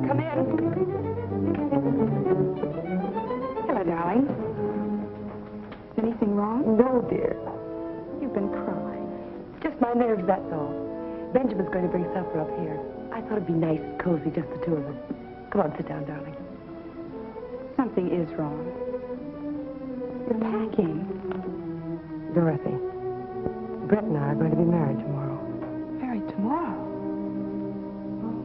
Come in. Hello, darling. Is anything wrong? No, dear. You've been crying. Just my nerves, that's all. Benjamin's going to bring supper up here. I thought it'd be nice and cozy, just the two of us. Come on, sit down, darling. Something is wrong. You're packing. Dorothy, Brett and I are going to be married tomorrow. Married tomorrow? Oh.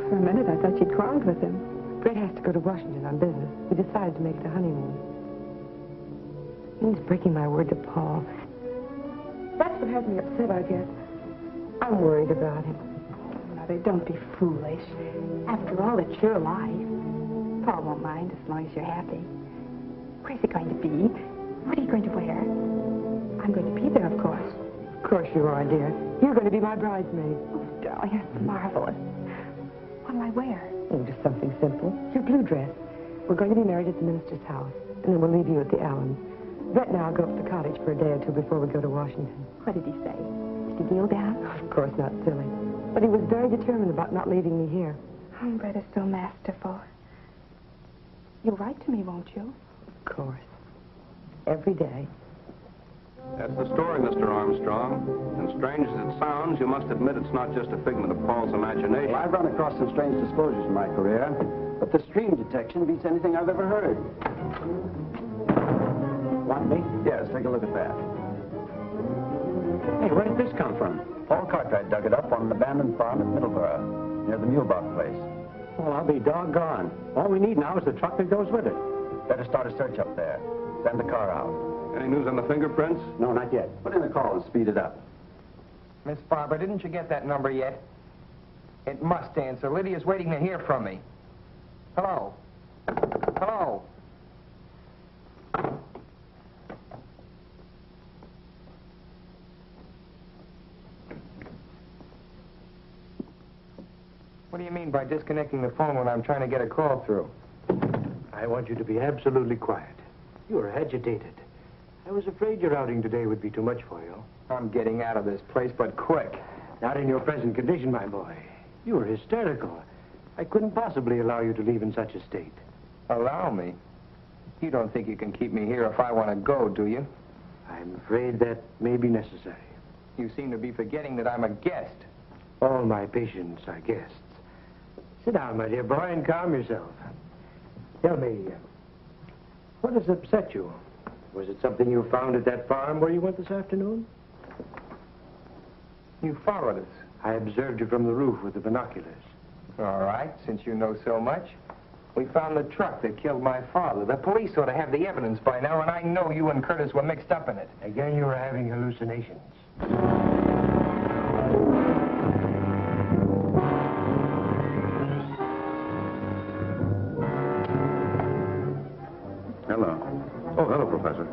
For a minute, I thought you'd quarreled with him. Brett has to go to Washington on business. We decided to make it a honeymoon. It means breaking my word to Paul. That's what has me upset, I guess. I'm worried about him. Mother, don't be foolish. After all, it's your life. Paul won't mind as long as you're happy. Where's he going to be? What are you going to wear? I'm going to be there, of course. Of course you are, dear. You're going to be my bridesmaid. Oh, darling, that's marvelous. What do I wear? Oh, just something simple. Your blue dress. We're going to be married at the minister's house, and then we'll leave you at the Allens. Brett and I'll go up to the cottage for a day or two before we go to Washington. What did he say? Did he kneel down? Of course not, silly. But he was very determined about not leaving me here. Brett is so masterful. You'll write to me, won't you? Of course. Every day. That's the story, Mr. Armstrong. And strange as it sounds, you must admit it's not just a figment of Paul's imagination. Well, I've run across some strange disclosures in my career, but the stream detection beats anything I've ever heard. Want me? Yes, take a look at that. Hey, where did this come from? Paul Cartwright dug it up on an abandoned farm at Middleborough, near the Mulebach place. Well, I'll be doggone. All we need now is the truck that goes with it. Better start a search up there. Send the car out. Any news on the fingerprints? No, not yet. Put in the call and speed it up. Miss Farber, didn't you get that number yet? It must answer. Lydia's waiting to hear from me. Hello? Hello? What do you mean by disconnecting the phone when I'm trying to get a call through? I want you to be absolutely quiet. You are agitated. I was afraid your outing today would be too much for you. I'm getting out of this place, but quick. Not in your present condition, my boy. You are hysterical. I couldn't possibly allow you to leave in such a state. Allow me? You don't think you can keep me here if I want to go, do you? I'm afraid that may be necessary. You seem to be forgetting that I'm a guest. All my patients are guests. Sit down, my dear boy, and calm yourself. Tell me, what has upset you? Was it something you found at that farm where you went this afternoon? You followed us. I observed you from the roof with the binoculars. All right, since you know so much. We found the truck that killed my father. The police ought to have the evidence by now, and I know you and Curtis were mixed up in it. Again, you were having hallucinations. Hello. Oh, hello, Professor.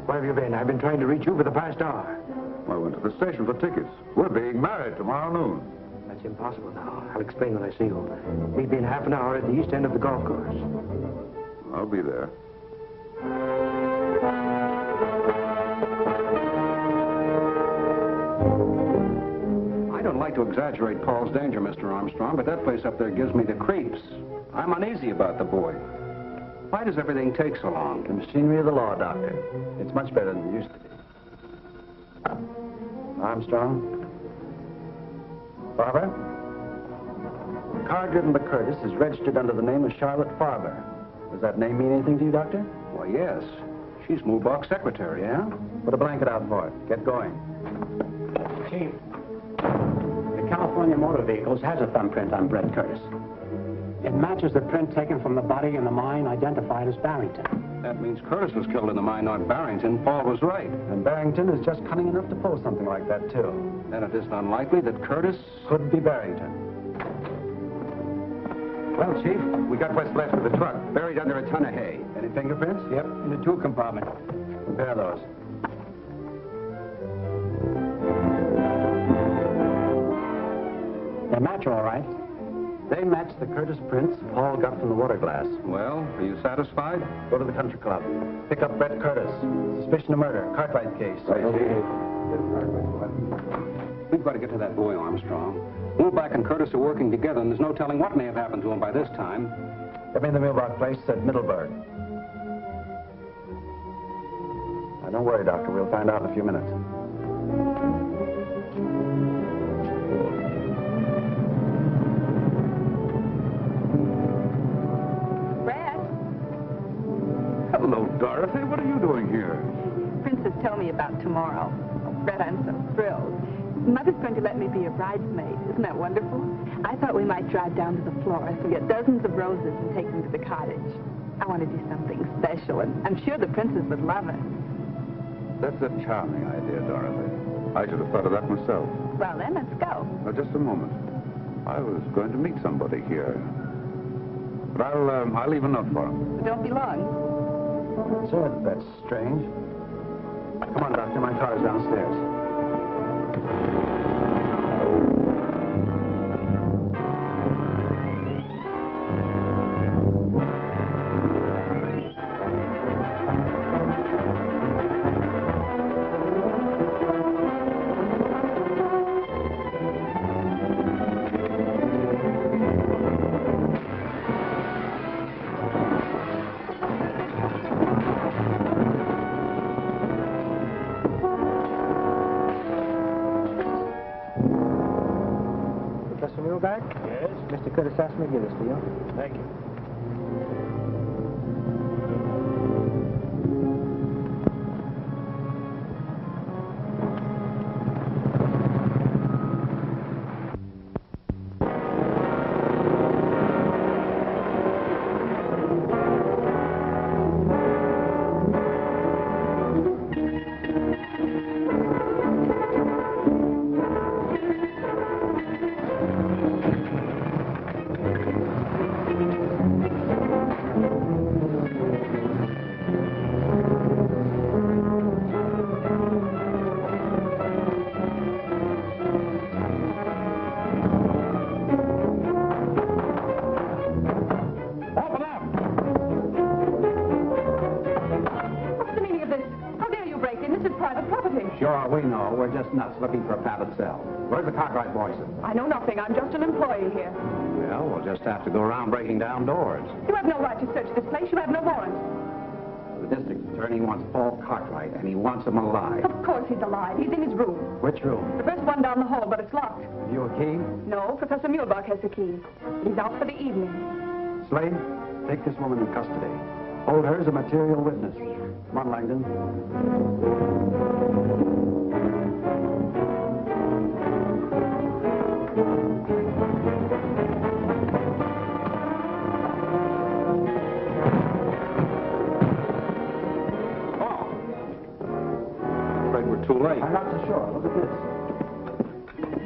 Where have you been? I've been trying to reach you for the past hour. I went to the station for tickets. We're being married tomorrow noon. That's impossible now. I'll explain when I see you. Meet me in half an hour at the east end of the golf course. I'll be there. I don't like to exaggerate Paul's danger, Mr. Armstrong, but that place up there gives me the creeps. I'm uneasy about the boy. Why does everything take so long? The machinery of the law, Doctor. It's much better than it used to be. Armstrong? Farber? The car driven by Curtis is registered under the name of Charlotte Farber. Does that name mean anything to you, Doctor? Why, yes. She's Mulebach's secretary. Yeah? Put a blanket out for it. Get going. Chief, the California Motor Vehicles has a thumbprint on Brett Curtis. It matches the print taken from the body in the mine identified as Barrington. That means Curtis was killed in the mine, not Barrington. Paul was right. And Barrington is just cunning enough to pull something like that, too. Then it isn't unlikely that Curtis... Could be Barrington. Well, Chief, we got what's left of the truck, buried under a ton of hay. Any fingerprints? Yep, in the tool compartment. Compare those. They match all right. They match the Curtis prints Paul got from the water glass. Well, are you satisfied? Go to the country club. Pick up Brett Curtis. Suspicion of murder. Cartwright case. We've got to get to that boy, Armstrong. Mulebach and Curtis are working together, and there's no telling what may have happened to him by this time. Get me in the Mulebach place at Middleburg. Now, don't worry, Doctor. We'll find out in a few minutes. Hello, Dorothy. What are you doing here? Princess told me about tomorrow. Oh, Brett, I'm so thrilled. Mother's going to let me be a bridesmaid. Isn't that wonderful? I thought we might drive down to the florist and get dozens of roses and take them to the cottage. I want to do something special, and I'm sure the princess would love it. That's a charming idea, Dorothy. I should have thought of that myself. Well, then, let's go. Now, just a moment. I was going to meet somebody here. But I'll leave a note for him. But don't be long. Sir, that's strange. Come on, Doctor. My car's downstairs. Doc? Yes? Mr. Curtis asked me to give this to you. Thank you. Sure, we know. We're just nuts looking for a padded cell. Where's the Cartwright boys? I know nothing. I'm just an employee here. Well, we'll just have to go around breaking down doors. You have no right to search this place. You have no warrant. The district attorney wants Paul Cartwright, and he wants him alive. Of course he's alive. He's in his room. Which room? The first one down the hall, but it's locked. Have you a key? No, Professor Muehlbach has the key. He's out for the evening. Slade, take this woman in custody. Hold her as a material witness. Come on, Langdon. Too late. I'm not so sure. Look at this.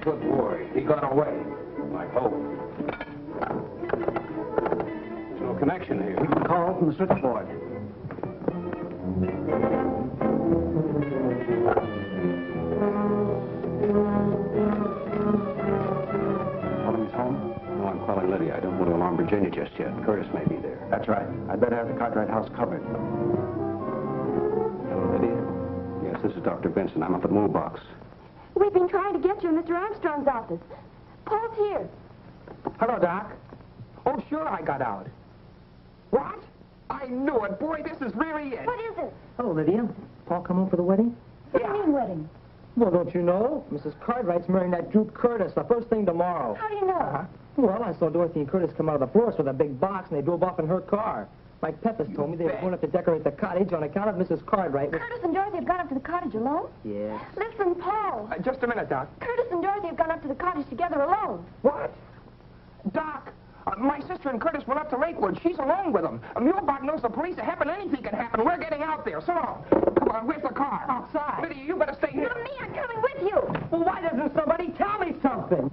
Good boy. He got away. I hope. There's no connection here. Call from the switchboard. Holmes home? No, I'm calling Lydia. I don't want to alarm Virginia just yet. Curtis may be there. That's right. I'd better have the Cartwright house covered. Hello, Lydia. Yes, this is Dr. Benson. I'm up at Muehlbach's. We've been trying to get you in Mr. Armstrong's office. Paul's here. Hello, Doc. Oh, sure, I got out. What? I knew it. Boy, this is really it. What is it? Hello, Lydia. Paul come home for the wedding? What do you mean wedding? Well, don't you know? Mrs. Cartwright's marrying that Duke Curtis the first thing tomorrow. How do you know? Well, I saw Dorothy and Curtis come out of the florist with a big box, and they drove off in her car. Mike Peppers told me they were going up to decorate the cottage on account of Mrs. Cartwright. Curtis and Dorothy have gone up to the cottage alone? Yes. Listen, Paul. Just a minute, Doc. Curtis and Dorothy have gone up to the cottage together alone. What? Doc, my sister and Curtis went up to Lakewood. She's alone with them. Muehlbach knows the police are happen. Anything can happen. We're getting out there. So long. Come on, where's the car? Outside. Lydia, you better stay here. Not me. I'm coming with you. Well, why doesn't somebody tell me something?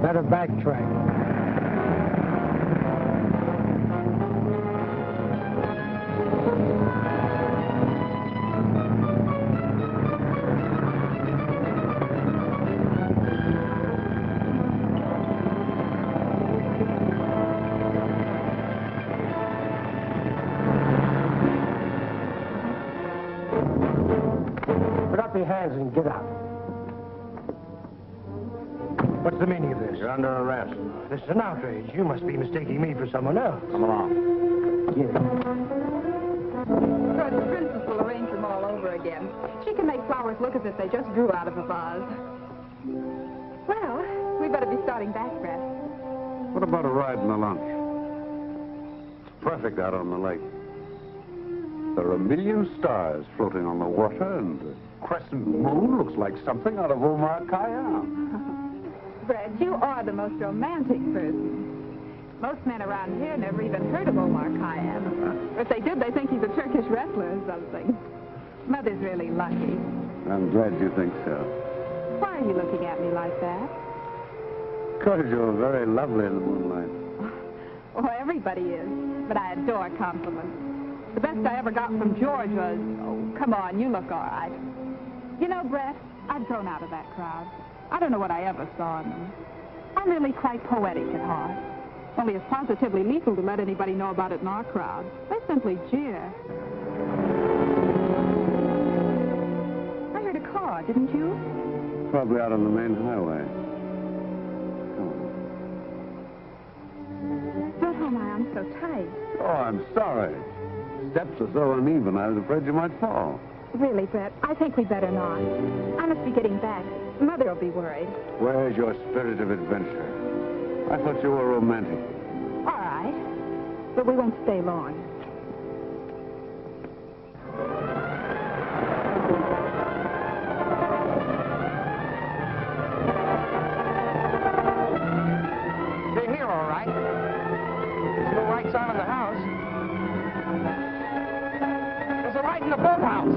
Better backtrack. Put up your hands and get out. What's the meaning of this? You're under arrest. This is an outrage. You must be mistaking me for someone else. Come along. Yeah. Good, the princess will arrange them all over again. She can make flowers look as if they just grew out of a vase. Well, we better be starting back, Brett. What about a ride in the lunch? It's perfect out on the lake. There are a million stars floating on the water, and the crescent moon looks like something out of Ulmer. Brett, you are the most romantic person. Most men around here never even heard of Omar Khayyam. If they did, they think he's a Turkish wrestler or something. Mother's really lucky. I'm glad you think so. Why are you looking at me like that? course, you're very lovely in the moonlight. Oh, everybody is, but I adore compliments. The best I ever got from George was, oh, come on, you look all right. You know, Brett, I've grown out of that crowd. I don't know what I ever saw in them. I'm really quite poetic at heart. Only it's positively lethal to let anybody know about it in our crowd. They simply jeer. I heard a car, didn't you? Probably out on the main highway. But how my arm's so tight. Oh, I'm sorry. Steps are so uneven, I was afraid you might fall. Really, Brett, I think we better not. I must be getting back. Mother will be worried. Where's your spirit of adventure? I thought you were romantic. All right. But we won't stay long. They're here, all right. There's no lights on in the house. There's a light in the boathouse.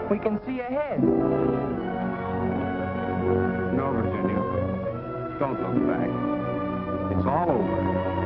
We can see ahead. No, Virginia. Don't look back. It's all over.